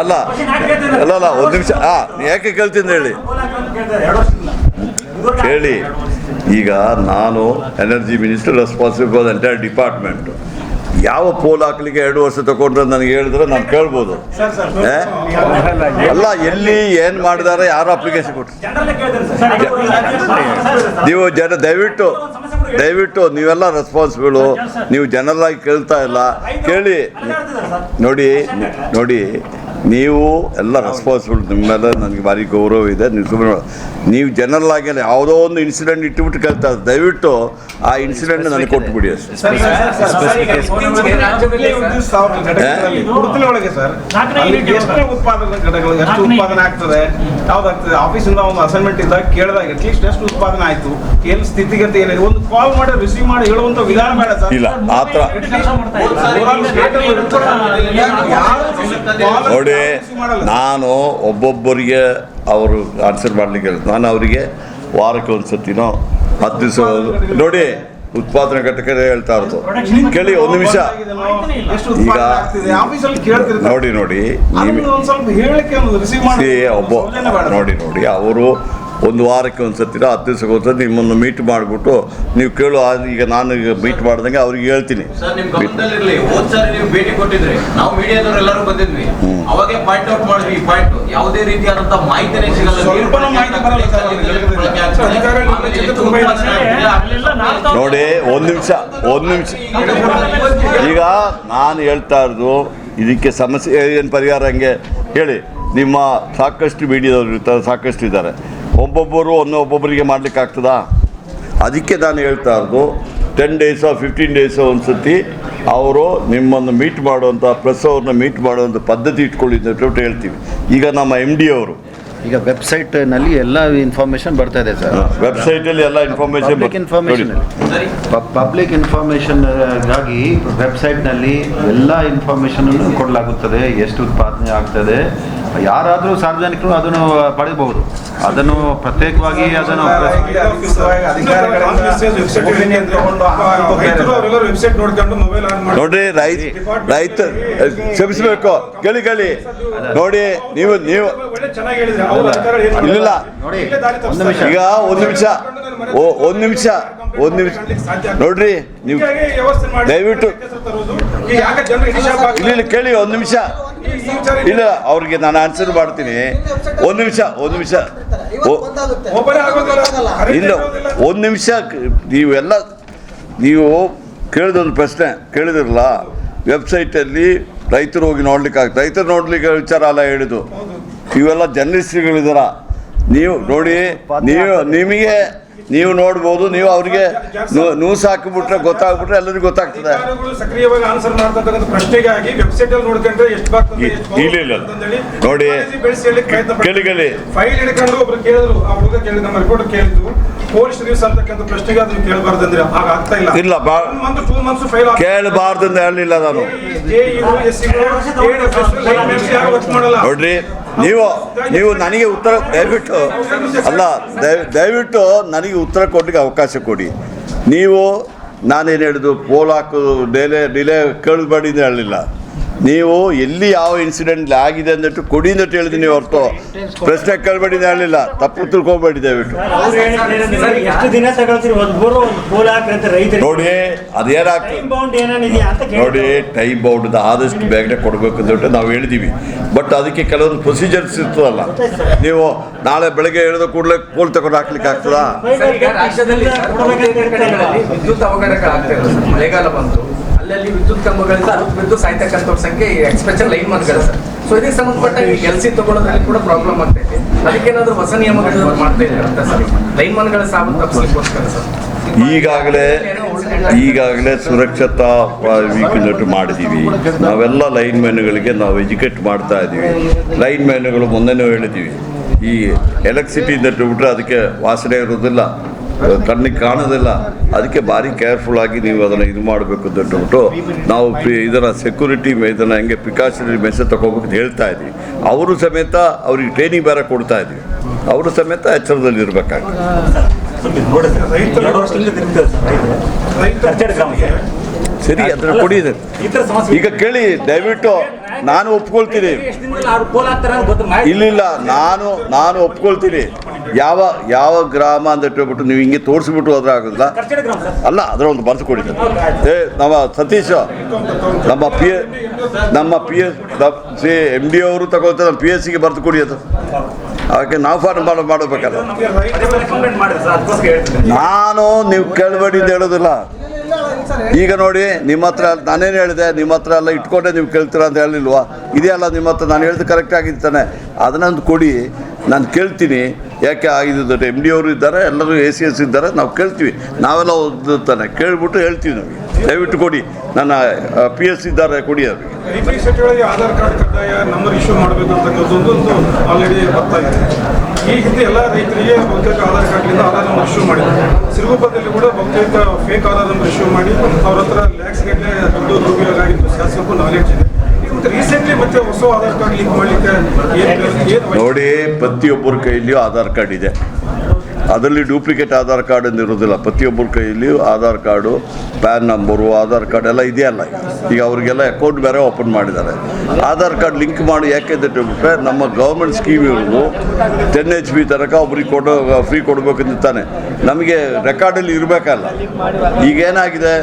ಅಲ್ಲ ಒಂದು ನಿಮಿಷ ಯಾಕೆ ಕೇಳ್ತೀನಿ ಹೇಳಿ. ಈಗ ನಾನು energy minister, responsible for the entire department. ಯಾವ ಪೋಲ್ ಹಾಕ್ಲಿಕ್ಕೆ 2 ವರ್ಷ ತಗೊಂಡ್ರೆ ನನಗೆ ಹೇಳಿದ್ರೆ ನಾನು ಕೇಳ್ಬೋದು. ಅಲ್ಲ, ಎಲ್ಲಿ ಏನು ಮಾಡಿದಾರೆ, ಯಾರು ಅಪ್ಲಿಕೇಶನ್ ಕೊಟ್ಟರು ನೀವು ದಯವಿಟ್ಟು ನೀವೆಲ್ಲ ರೆಸ್ಪಾನ್ಸಿಬಲ್. ನೀವು ಜನರಲ್ ಆಗಿ ಕೇಳ್ತಾ ಇಲ್ಲ, ಕೇಳಿ. ನೋಡಿ ನೀವು ಎಲ್ಲ ರೆಸ್ಪಾನ್ಸಿಬಲ್, ನಿಮ್ಮ ಮೇಲೆ ನನಗೆ ಭಾರಿ ಗೌರವ ಇದೆ. ನೀವು ಜನರಲ್ ಆಗಿ ಯಾವುದೋ ಒಂದು ಇನ್ಸಿಡೆಂಟ್ ಇಟ್ಟುಬಿಟ್ಟು ಕೇಳ್ತಾ ಇದ್ದಾರೆ, ದಯವಿಟ್ಟು ಆ ಇನ್ಸಿಡೆಂಟ್ ನನಗೆ ಕೊಟ್ಬಿಡಿ ಅಷ್ಟೇ. ಎಷ್ಟು ಉತ್ಪಾದನೆ ಆಗ್ತದೆ, ಯಾವ್ದಾಗ್ತದೆ, ಆಫೀಸಿಂದ ಒಂದು ಅಸೈನ್ಮೆಂಟ್ ಇದ್ದಾಗ ಕೇಳಿದಾಗ ಅಟ್ಲೀಸ್ಟ್ ಎಷ್ಟು ಉತ್ಪಾದನೆ ಆಯ್ತು, ಏನು ಸ್ಥಿತಿಗತಿ ಏನಿದೆ, ಒಂದು ಕಾಲ್ ಮಾಡಿ ರಿಸೀವ್ ಮಾಡಿ ಹೇಳುವಂತ ವಿಧಾನ ಬೇಡ ಸರ್. ಇಲ್ಲ ಆ ಥರ ನೋಡಿ, ನೋಡಿ, ನಾನು ಒಬ್ಬೊಬ್ಬರಿಗೆ ಅವರು ಆನ್ಸರ್ ಮಾಡ್ಲಿಕ್ಕೆ ನಾನು ಅವರಿಗೆ ವಾರಕ್ಕೆ ಒಂದು ಸತಿನೋ 10 ದಿವಸ ನೋಡಿ ಉತ್ಪಾದನಾ ಘಟಕ ಹೇಳ್ತಾ ಇರೋದು ಕೇಳಿ ಒಂದು ನಿಮಿಷ. ಈಗ ನೋಡಿ ನೋಡಿ ಅವರು ಒಂದು ವಾರಕ್ಕೆ ಒಂದು ಸತಿನ 10 ದಿವಸಕ್ಕೆ ಒಂದು ಸತಿ ನಿಮ್ಮನ್ನು ಮೀಟ್ ಮಾಡಿಬಿಟ್ಟು ನೀವು ಕೇಳು. ಈಗ ನಾನು ಈಗ ಮೀಟ್ ಮಾಡ್ದಂಗೆ ಅವ್ರಿಗೆ ಹೇಳ್ತೀನಿ. ನೀವು ಭೇಟಿ ಕೊಟ್ಟಿದ್ರಿ, ನಾವು ಮೀಡಿಯಾದವ್ರು ಎಲ್ಲರೂ ಬಂದಿದ್ವಿ, ಅವಾಗೆ ಪಾಯಿಂಟ್ ಔಟ್ ಮಾಡಿದ್ವಿ. ಪಾಯಿಂಟ್ ಯಾವುದೇ ರೀತಿಯಾದಂತಹ ಮಾಹಿತಿನೇ ಸಿಗಲ್ಲ. ನೋಡಿ ಒಂದು ನಿಮಿಷ ಈಗ ನಾನು ಹೇಳ್ತಾ ಇರೋದು ಇದಕ್ಕೆ ಸಮಸ್ಯೆ ಏನು ಪರಿಹಾರ ಹಂಗೆ ಹೇಳಿ. ನಿಮ್ಮ ಸಾಕಷ್ಟು ಮೀಡಿಯಾದವರು ಇರ್ತಾರೆ, ಸಾಕಷ್ಟು ಇದ್ದಾರೆ. ಒಬ್ಬೊಬ್ಬರು ಒಬ್ಬೊಬ್ಬರಿಗೆ ಮಾಡ್ಲಿಕ್ಕೆ ಆಗ್ತದಾ? ಅದಕ್ಕೆ ನಾನು ಹೇಳ್ತಾ ಇರೋದು 10 ಡೇಸೋ 15 ಡೇಸೋ ಒಂದು ಸತಿ ಅವರು ನಿಮ್ಮನ್ನು ಮೀಟ್ ಮಾಡುವಂಥ ಪ್ರೆಸ್ ಅವ್ರನ್ನ ಮೀಟ್ ಮಾಡುವಂಥ ಪದ್ಧತಿ ಇಟ್ಕೊಳ್ಳಿ ಅಂತ ಹೇಳ್ತೀವಿ. ಈಗ ನಮ್ಮ MD ಅವರು ಈಗ ವೆಬ್ಸೈಟ್ನಲ್ಲಿ ಎಲ್ಲ ಇನ್ಫಾರ್ಮೇಷನ್ ಬರ್ತಾ ಇದೆ ಸರ್. ವೆಬ್ಸೈಟಲ್ಲಿ ಎಲ್ಲ ಪಬ್ಲಿಕ್ ಇನ್ಫಾರ್ಮೇಷನ್ಗಾಗಿ ವೆಬ್ಸೈಟ್ನಲ್ಲಿ ಎಲ್ಲ ಇನ್ಫಾರ್ಮೇಷನನ್ನು ಕೊಡಲಾಗುತ್ತದೆ. ಎಷ್ಟು ಉತ್ಪಾದನೆ ಆಗ್ತದೆ, ಯಾರಾದರೂ ಸಾರ್ವಜನಿಕರು ಅದನ್ನು ಪಡೆಯಬಹುದು. ಅದನ್ನು ಪ್ರತ್ಯೇಕವಾಗಿ ಅದನ್ನು ನೋಡ್ರಿ ರೈತ ಕ್ಷಮಿಸಬೇಕು. ಕೇಳಿ ನೋಡಿ ನೀವು ಇಲ್ಲ ಈಗ ಒಂದು ನಿಮಿಷ ನೋಡ್ರಿ ನೀವು ದಯವಿಟ್ಟು ಇಲ್ಲ ಕೇಳಿ ಒಂದು ನಿಮಿಷ. ಇಲ್ಲ ಅವ್ರಿಗೆ ನಾನು ಆನ್ಸರ್ ಮಾಡ್ತೀನಿ. ಒಂದು ನಿಮಿಷ ಇಲ್ಲ ಒಂದು ನಿಮಿಷ. ನೀವು ಕೇಳಿದೊಂದು ಪ್ರಶ್ನೆ ಕೇಳಿದಿರಲ್ಲ, ವೆಬ್ಸೈಟಲ್ಲಿ ರೈತರು ಹೋಗಿ ನೋಡ್ಲಿಕ್ಕೆ ಆಗ್ತದೆ. ರೈತರು ನೋಡ್ಲಿಕ್ಕೆ ವಿಚಾರ ಅಲ್ಲ ಹೇಳಿದ್ದು. ಇವೆಲ್ಲ ಜರ್ನಲಿಸ್ಟ್ಗಳಿದಾರ. ನೀವು ನೋಡಿ, ನೀವು ನೋಡ್ಬೋದು. ನೀವು ಅವ್ರಿಗೆ ನ್ಯೂಸ್ ಹಾಕಿಬಿಟ್ರೆ ಗೊತ್ತಾಗ್ಬಿಟ್ರೆ ಎಲ್ಲರಿಗೂ ಗೊತ್ತಾಗ್ತದೆ. ಸಕ್ರಿಯವಾಗಿ ಆನ್ಸರ್ ಮಾಡ್ತಕ್ಕಂಥ ಪ್ರಶ್ನೆಗಾಗಿ ವೆಬ್ಸೈಟ್ ಅಲ್ಲಿ ನೋಡ್ಕೊಂಡ್ರೆ ಎಷ್ಟು ಬರ್ತದೆ ಇಲ್ಲ ನೋಡಿ ಕೇಳಿ ಫೈಲ್ ಹಿಡ್ಕೊಂಡು ಒಬ್ರು ಕೇಳಿದ್ರು, ಆ ಹುಡುಗ ಕೇಳಿದ ನಮ್ಮ ರಿಪೋರ್ಟ್ ಕೇಳಿದ್ರು ಪೊಲೀಸ್ ರಿವ್ಯೂಸ್ ಅಂತಕ್ಕಂಥ ಪ್ರಶ್ನೆಗೆ ಅದನ್ನು ಕೇಳಬಾರ್ದಂದ್ರೆ ಆಗ ಆಗ್ತಾ ಇಲ್ಲ. 2 months ಫೈಲ್ ಕೇಳಬಾರ್ದಂತ ಹೇಳಲಿಲ್ಲ ನಾನು. ನೋಡ್ರಿ ನೀವು ನನಗೆ ಉತ್ತರ ದಯವಿಟ್ಟು ನನಗೆ ಉತ್ತರ ಕೊಡ್ಲಿಕ್ಕೆ ಅವಕಾಶ ಕೊಡಿ. ನೀವು ನಾನೇನು ಹೇಳಿದ್ದು ಪೋಲ್ ಹಾಕೋದು ಡಿಲೇ ಕೇಳಬೇಡಿ ಅಂತ ಹೇಳಲಿಲ್ಲ. ನೀವು ಎಲ್ಲಿ ಯಾವ ಇನ್ಸಿಡೆಂಟ್ ಆಗಿದೆ ಅಂದ್ಬಿಟ್ಟು ಕೊಡಿ ಅಂತ ಹೇಳಿದ್ದೀನಿ ಹೊರತು ಪ್ರಶ್ನೆ ಕೇಳಬೇಡಿ ಅಂತ ಹೇಳಲಿಲ್ಲ. ತಪ್ಪು ತಿಳ್ಕೊಬೇಡಿ ದಯವಿಟ್ಟು. ನೋಡಿ ಅದೇನಾಗ್ತದೆ ನೋಡಿ, ಟೈಮ್ ಬೌಂಡ್ ಆದಷ್ಟು ಬೇಗನೆ ಕೊಡಬೇಕು ಅಂದ್ಬಿಟ್ಟು ನಾವು ಹೇಳಿದ್ದೀವಿ. ಬಟ್ ಅದಕ್ಕೆ ಕೆಲವೊಂದು ಪ್ರೊಸೀಜರ್ಸ್ ಇರ್ತದಲ್ಲ. ನೀವು ನಾಳೆ ಬೆಳಗ್ಗೆ ಹೇಳಿದ ಕೂಡಲೇ ಪೋಲ್ ತಗೊಂಡು ಹಾಕ್ಲಿಕ್ಕೆ ಆಗ್ತದಾ? ರಾಜ್ಯದಲ್ಲಿ ವಿದ್ಯುತ್ ಅವಘಡಗಳಾಗ್ತಾ ಇಲ್ಲ. ಮಳೆಗಾಲ ಬಂತು, ಅಲ್ಲಲ್ಲಿ ವಿದ್ಯುತ್ ಕಂಬಗಳಿಂದ ಬಿದ್ದು ಸಾಯ್ತಕ್ಕಂಥವ್ರ ಸಂಖ್ಯೆ ಎಕ್ಸ್ಪೆಷಲ್ ಲೈನ್ ಮನ್ಗಳು ಸರ್. ಸೊ ಇದಕ್ಕೆ ಸಂಬಂಧಪಟ್ಟ ಈ LC ತಗೊಳ್ಳೋದ್ರಲ್ಲಿ ಕೂಡ ಪ್ರಾಬ್ಲಮ್ ಆಗ್ತಾ ಇದೆ. ಅದಕ್ಕೇನಾದ್ರೂ ಹೊಸ ನಿಯಮಗಳು ಮಾಡ್ತಾ ಇದ್ದಾರೆ ಅಂತ ಸರ್, ಲೈನ್ ಮನ್ಗಳ ಸಾವು ತಪ್ಪಿಸಲಿಕ್ಕೋಸ್ಕರ ಸರ್. ಈಗಾಗಲೇ ಸುರಕ್ಷತಾ ವೀಕ್ ಮಾಡಿದ್ದೀವಿ. ನಾವೆಲ್ಲ ಲೈನ್ ಮ್ಯಾನ್ಗಳಿಗೆ ನಾವು ಎಜುಕೇಟ್ ಮಾಡ್ತಾ ಇದ್ದೀವಿ. ಲೈನ್ ಮ್ಯಾನ್ಗಳು ಮೊನ್ನೆನೂ ಹೇಳಿದ್ದೀವಿ, ಈ ಎಲೆಕ್ಟ್ರಿಸಿಟಿಯಿಂದ ಬಿಟ್ಟರೆ ಅದಕ್ಕೆ ವಾಸನೆ ಇರೋದಿಲ್ಲ, ಕಣ್ಣಿಗೆ ಕಾಣೋದಿಲ್ಲ. ಅದಕ್ಕೆ ಭಾರಿ ಕೇರ್ಫುಲ್ ಆಗಿ ನೀವು ಅದನ್ನು ಇದು ಮಾಡಬೇಕು ಅಂತ ಹೇಳ್ಬಿಟ್ಟು ನಾವು ಇದನ್ನು ಸೆಕ್ಯೂರಿಟಿ ಇದನ್ನು ಹೆಂಗೆ ಪ್ರಿಕಾಷನರಿ ಮೆಸೇಜ್ ತಗೋಬೇಕು ಅಂತ ಹೇಳ್ತಾ ಇದ್ವಿ. ಅವರು ಸಮೇತ ಅವ್ರಿಗೆ ಟ್ರೈನಿಂಗ್ ಬೇರೆ ಕೊಡ್ತಾ ಇದ್ವಿ. ಅವರು ಸಮೇತ ಎಚ್ಚರದಲ್ಲಿ ಇರಬೇಕಾಗ್ತದೆ. ಸರಿ ಅದನ್ನು ಕೊಡಿ. ಈಗ ಕೇಳಿ ದಯವಿಟ್ಟು, ನಾನು ಒಪ್ಕೊಳ್ತೀನಿ. ಇಲ್ಲ ನಾನು ಒಪ್ಕೊಳ್ತೀನಿ. ಯಾವ ಗ್ರಾಮ ಅಂತ ಹೇಳ್ಬಿಟ್ಟು ನೀವು ಹಿಂಗೆ ತೋರಿಸ್ಬಿಟ್ಟು ಹೋದ್ರೆ ಆಗೋದಿಲ್ಲ. ಅಲ್ಲ ಅದರ ಒಂದು ಬರೆದು ಕೊಡಿ. ನಮ್ಮ ಸತೀಶ್ ನಮ್ಮ MD ಅವರು ತಗೊಳ್ತಾರೆ. ನಮ್ಮ PSCಗೆ ಬರೆದು ಕೊಡಿ. ಅದು ಅದಕ್ಕೆ ನಾವು ಫಾರ್ಮ್ ಮಾಡಬೇಕಲ್ಲ. ನಾನು ನೀವು ಕೇಳಬೇಡಿ ಅಂತ ಹೇಳೋದಿಲ್ಲ. ಈಗ ನೋಡಿ ನಿಮ್ಮ ಹತ್ರ ನಾನೇನು ಹೇಳಿದೆ, ನಿಮ್ಮ ಹತ್ರ ಎಲ್ಲ ಇಟ್ಕೊಂಡೆ ನೀವು ಕೇಳ್ತೀರಾ ಅಂತ ಹೇಳಿಲ್ವಾ? ಇದೆಯಲ್ಲ ನಿಮ್ಮ ಹತ್ರ ನಾನು ಹೇಳಿದ್ದು ಕರೆಕ್ಟ್ ಆಗಿರ್ತಾನೆ. ಅದನ್ನೊಂದು ಕೊಡಿ, ನಾನು ಕೇಳ್ತೀನಿ. ಯಾಕೆ ಆಗಿದ್ದು MD ಅವರು ಇದ್ದಾರೆ, ಎಲ್ಲರೂ ACS ಇದ್ದಾರೆ, ನಾವು ಕೇಳ್ತೀವಿ. ನಾವೆಲ್ಲ ಓದ್ತಾನೆ ಕೇಳ್ಬಿಟ್ಟು ಹೇಳ್ತೀವಿ. ನಮಗೆ ದಯವಿಟ್ಟು ಕೊಡಿ. ನನ್ನ PS ಇದ್ದಾರೆ, ಕೊಡಿ. ಅವ್ರಿಗೆ ರೈತರಿಗೆ ಸಚಿವರಿಗೆ ಆಧಾರ್ ಕಾರ್ಡ್ ಕಡ್ಡಾಯ ನಂಬರ್ ಇಶ್ಯೂ ಮಾಡಬೇಕು ಅಂತಕ್ಕಂಥದ್ದು ಆಲ್ರೆಡಿ ಬರ್ತಾ ಇದೆ. ಈ ಹಿಂದೆ ಎಲ್ಲ ರೈತರಿಗೆ ಬಹುತೇಕ ಆಧಾರ್ ಕಾರ್ಡ್ಲಿಂದ ಆಧಾರ್ ನಂಬರ್ ಇಶ್ಯೂ ಮಾಡಿದ್ದಾರೆ. ಸಿರುಗುಪ್ಪದಲ್ಲಿ ಕೂಡ ಬಹುತೇಕ ಫೇಕ್ ಆಧಾರ್ ನಂಬರ್ ಇಶ್ಯೂ ಮಾಡಿ ಅವ್ರ ಹತ್ರ ಲ್ಯಾಕ್ಸ್ ಗಟ್ಟಲೆ ದುಡ್ಡು ದುರುಪಯೋಗ ಆಗಿತ್ತು. ಶಾಸಕರು ನಾಲೆಡ್ಜ್ ಇದೆ. ಮತ್ತೆ ರೀಸೆಂಟ್ಲಿ ಮತ್ತೆ ಹೊಸ ಆಧಾರ್ ಕಾರ್ಡ್ ಲಿಂಕ್ ಮಾಡಲಿಕ್ಕೆ ಏನು ನೋಡಿ, ಪ್ರತಿಯೊಬ್ಬರ ಕೈಯಲ್ಲಿಯೂ ಆಧಾರ್ ಕಾರ್ಡ್ ಇದೆ. ಅದರಲ್ಲಿ ಡೂಪ್ಲಿಕೇಟ್ ಆಧಾರ್ ಕಾರ್ಡ್ ಎಂದು ಇರೋದಿಲ್ಲ. ಪ್ರತಿಯೊಬ್ಬರ ಕೈಯಲ್ಲಿಯೂ Aadhaar card, PAN number, Aadhaar card ಎಲ್ಲ ಇದೆಯಲ್ಲ. ಈಗ ಅವರಿಗೆಲ್ಲ ಅಕೌಂಟ್ ಬೇರೆ ಓಪನ್ ಮಾಡಿದ್ದಾರೆ. ಆಧಾರ್ ಕಾರ್ಡ್ ಲಿಂಕ್ ಮಾಡಿ ಯಾಕೆ ಅಂತ ಹೇಳ್ಬಿಟ್ರೆ, ನಮ್ಮ ಗೌರ್ಮೆಂಟ್ ಸ್ಕೀಮ್ ಇರೋದು 10 HP ತನಕ ಒಬ್ರಿಗೆ ಫ್ರೀ ಕೊಡಬೇಕಂತ ತಾನೆ. ನಮಗೆ ರೆಕಾರ್ಡಲ್ಲಿ ಇರಬೇಕಲ್ಲ. ಈಗೇನಾಗಿದೆ,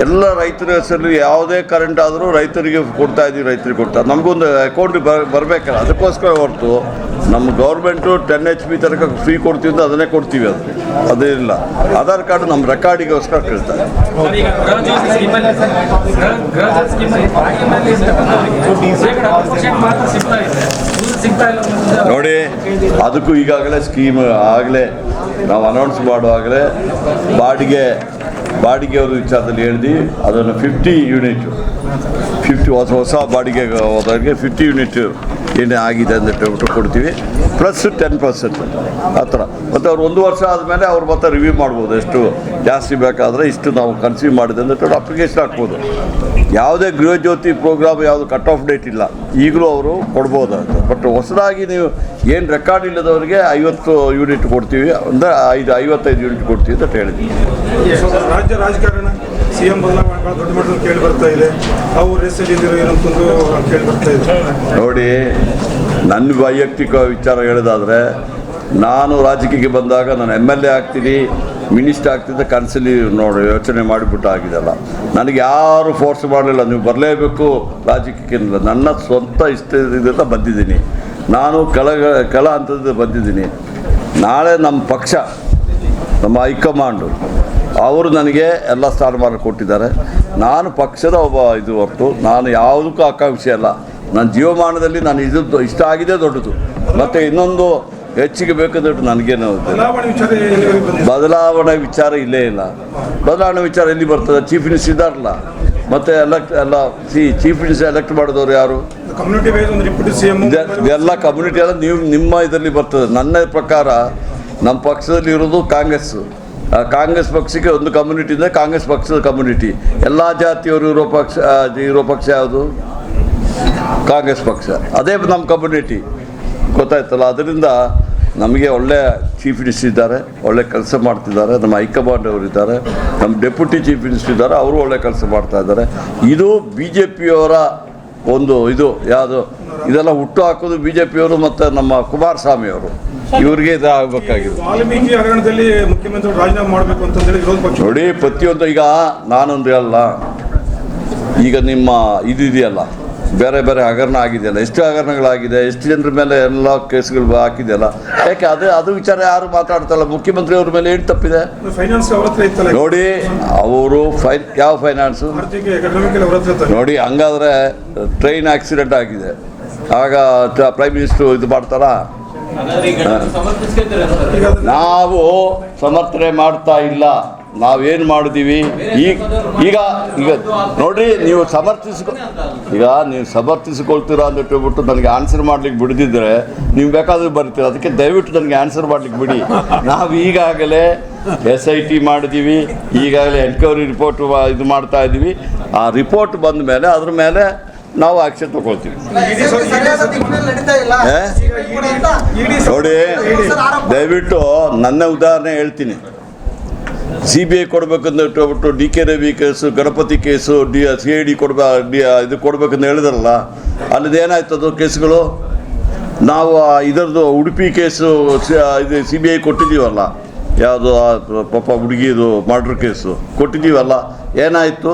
ಎಲ್ಲ ರೈತರ ಹೆಸರಲ್ಲಿ ಯಾವುದೇ ಕರೆಂಟ್ ಆದರೂ ರೈತರಿಗೆ ಕೊಡ್ತಾ ಇದ್ದೀವಿ, ರೈತರಿಗೆ ಕೊಡ್ತಾರೆ. ನಮಗೊಂದು ಅಕೌಂಟ್ ಬರಬೇಕಲ್ಲ. ಅದಕ್ಕೋಸ್ಕರ ಹೊರತು ನಮ್ಮ ಗೌರ್ಮೆಂಟು 10 HP ತನಕ ಫ್ರೀ ಕೊಡ್ತೀವಿ ಅಂತ ಅದನ್ನೇ ಕೊಡ್ತೀವಿ. ಅದೇ ಇಲ್ಲ. ಆಧಾರ್ ಕಾರ್ಡ್ ನಮ್ಮ ರೆಕಾರ್ಡಿಗೋಸ್ಕರ ಕೇಳ್ತಾರೆ. ನೋಡಿ, ಅದಕ್ಕೂ ಈಗಾಗಲೇ ಸ್ಕೀಮ್ ಆಗಲೇ ನಾವು ಅನೌನ್ಸ್ ಮಾಡುವಾಗಲೇ ಬಾಡಿಗೆಯವ್ರ ವಿಚಾರದಲ್ಲಿ ಹೇಳಿದ್ವಿ. ಅದನ್ನು 50 ಯೂನಿಟ್ ಹೊಸ ಬಾಡಿಗೆ ಹೋದವ್ರಿಗೆ 50 ಯೂನಿಟ್ ಏನೇ ಆಗಿದೆ ಅಂತ ಹೇಳ್ಬಿಟ್ಟು ಕೊಡ್ತೀವಿ, ಪ್ಲಸ್ 10% ಆ ಥರ. ಮತ್ತು ಅವ್ರು 1 ವರ್ಷ ಆದಮೇಲೆ ಅವ್ರು ಮತ್ತೆ ರಿವ್ಯೂ ಮಾಡ್ಬೋದು. ಎಷ್ಟು ಜಾಸ್ತಿ ಬೇಕಾದರೆ ಇಷ್ಟು ನಾವು ಕನ್ಸ್ಯೂಮ್ ಮಾಡಿದೆ ಅಂತ ಅಪ್ಲಿಕೇಶನ್ ಹಾಕ್ಬೋದು. ಯಾವುದೇ ಗೃಹಜ್ಯೋತಿ ಪ್ರೋಗ್ರಾಮ್ ಯಾವುದು ಕಟ್ ಆಫ್ ಡೇಟ್ ಇಲ್ಲ, ಈಗಲೂ ಅವರು ಕೊಡ್ಬೋದು ಅಂತ. ಬಟ್ ಹೊಸದಾಗಿ ನೀವು ಏನು ರೆಕಾರ್ಡ್ ಇಲ್ಲದವರಿಗೆ 50 ಯೂನಿಟ್ ಕೊಡ್ತೀವಿ, ಅಂದರೆ 55 ಯೂನಿಟ್ ಕೊಡ್ತೀವಿ ಅಂತ ಹೇಳಿದ್ವಿ. ರಾಜ್ಯ ರಾಜಕಾರಣ CM ಬದಲಾವಣೆ ದೊಡ್ಡ ಮಟ್ಟದಲ್ಲಿ ಕೇಳಿ ಬರ್ತಾ ಇದೆ. ಅವು ರೇಸಲ್ಲಿ ಏನಂತಂದು ಕೇಳಿ ಬರ್ತಾ ಇದೆ. ನೋಡಿ, ನನ್ನ ವೈಯಕ್ತಿಕ ವಿಚಾರ ಹೇಳೋದಾದರೆ, ನಾನು ರಾಜಕೀಯಕ್ಕೆ ಬಂದಾಗ ನಾನು MLA ಆಗ್ತೀನಿ, ಮಿನಿಸ್ಟರ್ ಆಗ್ತಿದ್ದ ಕನಸಲ್ಲಿ ನೋಡಿ ಯೋಚನೆ ಮಾಡಿಬಿಟ್ಟು ಆಗಿದೆಲ್ಲ. ನನಗೆ ಯಾರು ಫೋರ್ಸ್ ಮಾಡಲಿಲ್ಲ, ನೀವು ಬರಲೇಬೇಕು ರಾಜಕೀಯಕ್ಕೆ. ನನ್ನ ಸ್ವಂತ ಇಷ್ಟದಿಂದ ಬಂದಿದ್ದೀನಿ. ನಾನು ಕೆಳ ಹಂತದಿಂದ ಬಂದಿದ್ದೀನಿ. ನಾಳೆ ನಮ್ಮ ಪಕ್ಷ, ನಮ್ಮ ಹೈಕಮಾಂಡು ಅವರು ನನಗೆ ಎಲ್ಲ ಸ್ಥಾನಮಾನ ಕೊಟ್ಟಿದ್ದಾರೆ. ನಾನು ಪಕ್ಷದ ಒಬ್ಬ ಇದು ಹೊರತು ನಾನು ಯಾವುದಕ್ಕೂ ಆಕಾಂಕ್ಷೆ ಅಲ್ಲ. ನನ್ನ ಜೀವಮಾನದಲ್ಲಿ ನಾನು ಇಷ್ಟ ಆಗಿದೆ ದೊಡ್ಡದು. ಮತ್ತು ಇನ್ನೊಂದು ಹೆಚ್ಚಿಗೆ ಬೇಕಂದ್ರೆ ನನಗೇನು ಬದಲಾವಣೆ ವಿಚಾರ ಇಲ್ಲೇ ಇಲ್ಲ. ಬದಲಾವಣೆ ವಿಚಾರ ಎಲ್ಲಿ ಬರ್ತದೆ? ಚೀಫ್ ಮಿನಿಸ್ಟರ್ ಇದ್ದಾರಲ್ಲ, ಮತ್ತು ಚೀಫ್ ಮಿನಿಸ್ಟರ್ ಎಲೆಕ್ಟ್ ಮಾಡಿದವರು ಯಾರು? ಎಲ್ಲ ಕಮ್ಯುನಿಟಿ ಎಲ್ಲ ನಿಮ್ಮ ಇದರಲ್ಲಿ ಬರ್ತದೆ. ನನ್ನ ಪ್ರಕಾರ ನಮ್ಮ ಪಕ್ಷದಲ್ಲಿ ಇರೋದು ಕಾಂಗ್ರೆಸ್ ಪಕ್ಷಕ್ಕೆ ಒಂದು ಕಮ್ಯುನಿಟಿ ಇದೆ, ಕಾಂಗ್ರೆಸ್ ಪಕ್ಷದ ಕಮ್ಯುನಿಟಿ. ಎಲ್ಲ ಜಾತಿಯವರು ಇರೋ ಪಕ್ಷ ಯಾವುದು? ಕಾಂಗ್ರೆಸ್ ಪಕ್ಷ. ಅದೇ ನಮ್ಮ ಕಮ್ಯುನಿಟಿ, ಗೊತ್ತಾಯ್ತಲ್ಲ. ಅದರಿಂದ ನಮಗೆ ಒಳ್ಳೆ ಚೀಫ್ ಮಿನಿಸ್ಟರ್ ಇದ್ದಾರೆ, ಒಳ್ಳೆ ಕೆಲಸ ಮಾಡ್ತಿದ್ದಾರೆ. ನಮ್ಮ ಹೈಕಮಾಂಡ್ ಅವರು ಇದ್ದಾರೆ, ನಮ್ಮ ಡೆಪ್ಯೂಟಿ ಚೀಫ್ ಮಿನಿಸ್ಟರ್ ಇದ್ದಾರೆ, ಅವರು ಒಳ್ಳೆ ಕೆಲಸ ಮಾಡ್ತಾ ಇದ್ದಾರೆ. ಇದು BJPಯವರ ಒಂದು ಇದು ಯಾವುದು ಇದೆಲ್ಲ ಹುಟ್ಟು ಹಾಕೋದು BJPಯವರು ಮತ್ತು ನಮ್ಮ ಕುಮಾರಸ್ವಾಮಿ ಅವರು. ಇವ್ರಿಗೆ ಇದಾಗಬೇಕಾಗಿದೆ. ವಾಲ್ಮೀಕಿ ಹಗರಣದಲ್ಲಿ ಮುಖ್ಯಮಂತ್ರಿ ರಾಜೀನಾಮೆ ಮಾಡಬೇಕು ಅಂತ ಹೇಳಿ ವಿರೋಧ ಪಕ್ಷ ನೋಡಿ, ಪ್ರತಿಯೊಂದು ಈಗ ನಾನೊಂದು ಹೇಳಲ್ಲ, ಈಗ ನಿಮ್ಮ ಇದೆಯಲ್ಲ, ಬೇರೆ ಬೇರೆ ಹಗರಣ ಆಗಿದೆಯಲ್ಲ, ಎಷ್ಟು ಹಗರಣಗಳಾಗಿದೆ, ಎಷ್ಟು ಜನರ ಮೇಲೆ ಎಲ್ಲ ಕೇಸ್ಗಳು ಹಾಕಿದೆಯಲ್ಲ. ಯಾಕೆ ಅದು ವಿಚಾರ ಯಾರು ಮಾತಾಡ್ತಲ್ಲ? ಮುಖ್ಯಮಂತ್ರಿ ಅವ್ರ ಮೇಲೆ ಏನು ತಪ್ಪಿದೆ? ಫೈನಾನ್ಸ್ ಅವ್ರ ಹತ್ರ ಇತ್ತಲ್ಲ. ನೋಡಿ, ಅವರು ಯಾವ ಫೈನಾನ್ಸು ನೋಡಿ. ಹಂಗಾದ್ರೆ ಟ್ರೈನ್ ಆಕ್ಸಿಡೆಂಟ್ ಆಗಿದೆ, ಆಗ ಪ್ರೈಮ್ ಮಿನಿಸ್ಟರ್ ಇದು ಮಾಡ್ತಾರಾ? ನಾವು ಸಮರ್ಥನೆ ಮಾಡ್ತಾ ಇಲ್ಲ. ನಾವೇನು ಮಾಡಿದೀವಿ ಈಗ ನೋಡ್ರಿ, ನೀವು ಸಮರ್ಥಿಸಿಕೊಳ್ತೀರಾ ಅಂತ ಹೇಳ್ಬಿಟ್ಟು ನನಗೆ ಆನ್ಸರ್ ಮಾಡ್ಲಿಕ್ಕೆ ಬಿಡದಿದ್ರೆ ನೀವು ಬೇಕಾದ್ರೂ ಬರ್ತೀರ. ಅದಕ್ಕೆ ದಯವಿಟ್ಟು ನನಗೆ ಆನ್ಸರ್ ಮಾಡ್ಲಿಕ್ಕೆ ಬಿಡಿ. ನಾವು ಈಗಾಗಲೇ SIT ಮಾಡಿದ್ದೀವಿ, ಈಗಾಗಲೇ ಎನ್ಕ್ವೈರಿ ರಿಪೋರ್ಟ್ ಇದು ಮಾಡ್ತಾ ಇದ್ದೀವಿ. ಆ ರಿಪೋರ್ಟ್ ಬಂದ ಮೇಲೆ ಅದ್ರ ಮೇಲೆ ನಾವು ಆಕ್ಷನ್ ತಗೊಳ್ತೀವಿ. ನೋಡಿ, ದಯವಿಟ್ಟು ನನ್ನ ಉದಾಹರಣೆ ಹೇಳ್ತೀನಿ. CBI ಕೊಡಬೇಕಂತ ಹೇಳ್ಬಿಟ್ಟು DK Ravi case, Ganapati case, CID ಇದು ಕೊಡಬೇಕಂತ ಹೇಳಿದ್ರಲ್ಲ, ಅಲ್ಲಿದೇನಾಯ್ತದು ಕೇಸುಗಳು? ನಾವು ಇದರದ್ದು ಉಡುಪಿ ಕೇಸು ಇದು CBI ಕೊಟ್ಟಿದ್ದೀವಲ್ಲ, ಯಾವುದು ಪಾಪ ಹುಡುಗಿದು ಮರ್ಡರ್ ಕೇಸು ಕೊಟ್ಟಿದ್ದೀವಲ್ಲ, ಏನಾಯಿತು?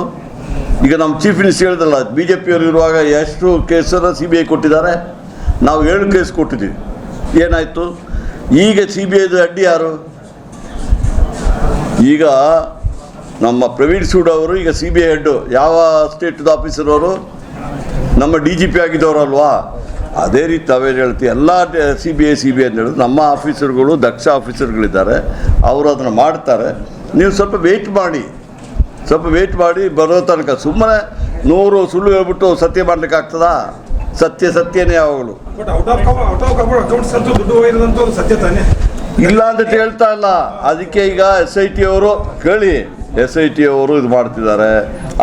ಈಗ ನಮ್ಮ ಚೀಫ್ ಮಿನಿಸ್ಟರ್ ಹೇಳಿದ್ರಲ್ಲ, BJPಯವರು ಇರುವಾಗ ಎಷ್ಟು ಕೇಸನ್ನು CBI ಕೊಟ್ಟಿದ್ದಾರೆ? ನಾವು 7 ಕೇಸ್ ಕೊಟ್ಟಿದ್ದೀವಿ. ಏನಾಯಿತು? ಈಗ CBIದು ಅಡ್ಡಿ ಯಾರು? ಈಗ ನಮ್ಮ ಪ್ರವೀಣ್ ಸೂಡ್ ಅವರು ಈಗ CBI ಹೆಡ್ಡು. ಯಾವ ಸ್ಟೇಟ್ದ ಆಫೀಸರ್ ಅವರು? ನಮ್ಮ DGP ಆಗಿದ್ದವರಲ್ವಾ? ಅದೇ ರೀತಿ ತಾವೇನು ಹೇಳ್ತೀವಿ, ಎಲ್ಲ CBI ಅಂತ ಹೇಳೋದು. ನಮ್ಮ ಆಫೀಸರ್ಗಳು ದಕ್ಷ ಆಫೀಸರ್ಗಳಿದ್ದಾರೆ, ಅವರು ಅದನ್ನು ಮಾಡ್ತಾರೆ. ನೀವು ಸ್ವಲ್ಪ ವೇಟ್ ಮಾಡಿ ಬರೋ ತನಕ ಸುಮ್ಮನೆ 100 ಸುಳ್ಳು ಹೇಳ್ಬಿಟ್ಟು ಸತ್ಯ ಮಾಡ್ಲಿಕ್ಕೆ ಆಗ್ತದಾ? ಸತ್ಯನೇ ಯಾವಾಗಲೂ. ಸತ್ಯ ತಾನೇ ಇಲ್ಲ ಅಂತ ಹೇಳ್ತಾ ಇಲ್ಲ. ಅದಕ್ಕೆ ಈಗ SIT ಅವರು ಕೇಳಿ, SIT ಅವರು ಇದು ಮಾಡ್ತಿದ್ದಾರೆ,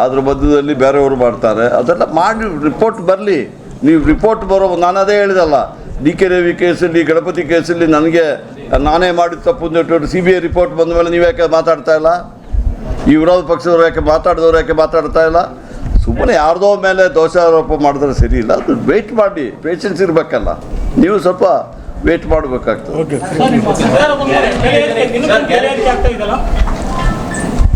ಅದ್ರ ಮಧ್ಯದಲ್ಲಿ ಬೇರೆಯವರು ಮಾಡ್ತಾರೆ. ಅದೆಲ್ಲ ಮಾಡಿ ರಿಪೋರ್ಟ್ ಬರಲಿ. ನೀವು ರಿಪೋರ್ಟ್ ಬರೋ, ನಾನು ಅದೇ ಹೇಳಿದಲ್ಲ, DK ರವಿ ಕೇಸಲ್ಲಿ, ಗಣಪತಿ ಕೇಸಲ್ಲಿ ನಾನೇ ಮಾಡಿದ ತಪ್ಪು ಅಂತ CBI ರಿಪೋರ್ಟ್ ಬಂದ ಮೇಲೆ ನೀವು ಯಾಕೆ ಮಾತಾಡ್ತಾ ಇಲ್ಲ? ಈ ವಿರೋಧ ಪಕ್ಷದವ್ರು ಯಾಕೆ ಮಾತಾಡ್ತಾ ಇಲ್ಲ? ಸುಮ್ಮನೆ ಯಾರ್ದೋ ಮೇಲೆ ದೋಷಾರೋಪ ಮಾಡಿದ್ರೆ ಸರಿ ಇಲ್ಲ. ಅದು ವೆಯ್ಟ್ ಮಾಡಿ, ಪೇಷನ್ಸ್ ಇರಬೇಕಲ್ಲ. ನೀವು ಸ್ವಲ್ಪ ವೆಯ್ಟ್ ಮಾಡಬೇಕಾಗ್ತದೆ.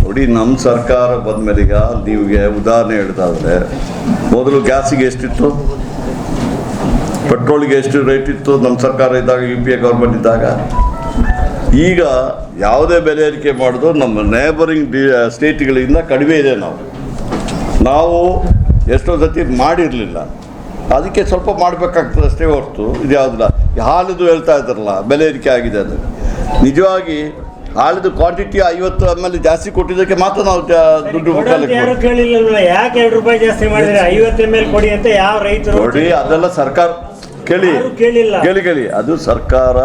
ನೋಡಿ, ನಮ್ಮ ಸರ್ಕಾರ ಬಂದ ಮೇಲೆ ಈಗ ನೀವಿಗೆ ಉದಾಹರಣೆ ಹೇಳ್ತಾದ್ರೆ, ಮೊದಲು ಗ್ಯಾಸಿಗೆ ಎಷ್ಟಿತ್ತು, ಪೆಟ್ರೋಲಿಗೆ ಎಷ್ಟು ರೇಟ್ ಇತ್ತು ನಮ್ಮ ಸರ್ಕಾರ ಇದ್ದಾಗ, UPA ಗೌರ್ಮೆಂಟ್ ಇದ್ದಾಗ. ಈಗ ಯಾವುದೇ ಬೆಲೆ ಏರಿಕೆ ಮಾಡೋದು ನಮ್ಮ ನೇಬರಿಂಗ್ ಸ್ಟೇಟ್ಗಳಿಂದ ಕಡಿಮೆ ಇದೆ. ನಾವು ಎಷ್ಟೋ ಸತಿ ಮಾಡಿರಲಿಲ್ಲ, ಅದಕ್ಕೆ ಸ್ವಲ್ಪ ಮಾಡಬೇಕಾಗ್ತದೆ ಅಷ್ಟೇ ಹೊರತು ಇದು ಯಾವುದಿಲ್ಲ. ಹಾಲಿದು ಹೇಳ್ತಾ ಇದ್ದಾರಲ್ಲ ಬೆಲೆ ಏರಿಕೆ ಆಗಿದೆ, ಅದು ನಿಜವಾಗಿ ಹಾಲಿದು ಕ್ವಾಂಟಿಟಿ 50 ml ಜಾಸ್ತಿ ಕೊಟ್ಟಿದ್ದಕ್ಕೆ ಮಾತ್ರ ನಾವು ದುಡ್ಡು ಕೇಳಿಲ್ಲ. ಯಾಕೆ 2 ರೂಪಾಯಿ ಜಾಸ್ತಿ ಮಾಡಿದ್ರೆ 50 ml ಕೊಡಿ ಅಂತ ಯಾವ ರೈತರು? ನೋಡಿ, ಅದೆಲ್ಲ ಸರ್ಕಾರ ಕೇಳಿ ಅದು ಸರ್ಕಾರ,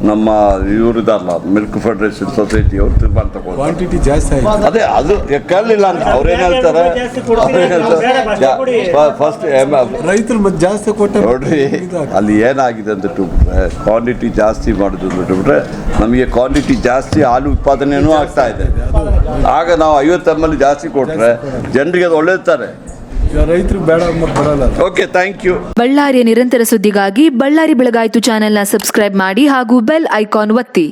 ನಮ್ಮ ಇವರಿದಾರಲ್ಲ ಮಿಲ್ಕ್ ಫೆಡರೇಷನ್ ಸೊಸೈಟಿ ಅವರು ತೀರ್ಮಾನ ತಗೊಂಡು ಕ್ವಾಂಟಿಟಿ ಜಾಸ್ತಿ ಆಯ್ತು. ಅದೇ ಅದು ಕೇಳಲಿಲ್ಲ ಅಂತ ಅವ್ರೇನು ಹೇಳ್ತಾರೆ, ಫಸ್ಟ್ ರೈತರು ಮತ್ತೆ ಜಾಸ್ತಿ ಕೊಟ್ಟರೆ ನೋಡ್ರಿ ಅಲ್ಲಿ ಏನಾಗಿದೆ ಅಂತ ಬಿಟ್ರೆ, ಕ್ವಾಂಟಿಟಿ ಜಾಸ್ತಿ ಮಾಡೋದು ಬಿಟ್ರೆ ನಮಗೆ ಕ್ವಾಂಟಿಟಿ ಜಾಸ್ತಿ ಹಾಲು ಉತ್ಪಾದನೆಯೂ ಆಗ್ತಾ ಇದೆ. ಆಗ ನಾವು 50 ml ಜಾಸ್ತಿ ಕೊಟ್ಟರೆ ಜನರಿಗೆ ಅದು ಒಳ್ಳೆತಾರೆ. ರೈತರು ಬೇಡ ಬರಲ್ಲ. Okay, thank you. ಬಳ್ಳಾರಿಯ ನಿರಂತರ ಸುದ್ದಿಗಾಗಿ ಬಳ್ಳಾರಿ ಬೆಳಗಾಯಿತು ಚಾನೆಲ್ನ ಸಬ್ಸ್ಕ್ರೈಬ್ ಮಾಡಿ ಹಾಗೂ ಬೆಲ್ ಐಕಾನ್ ಒತ್ತಿ.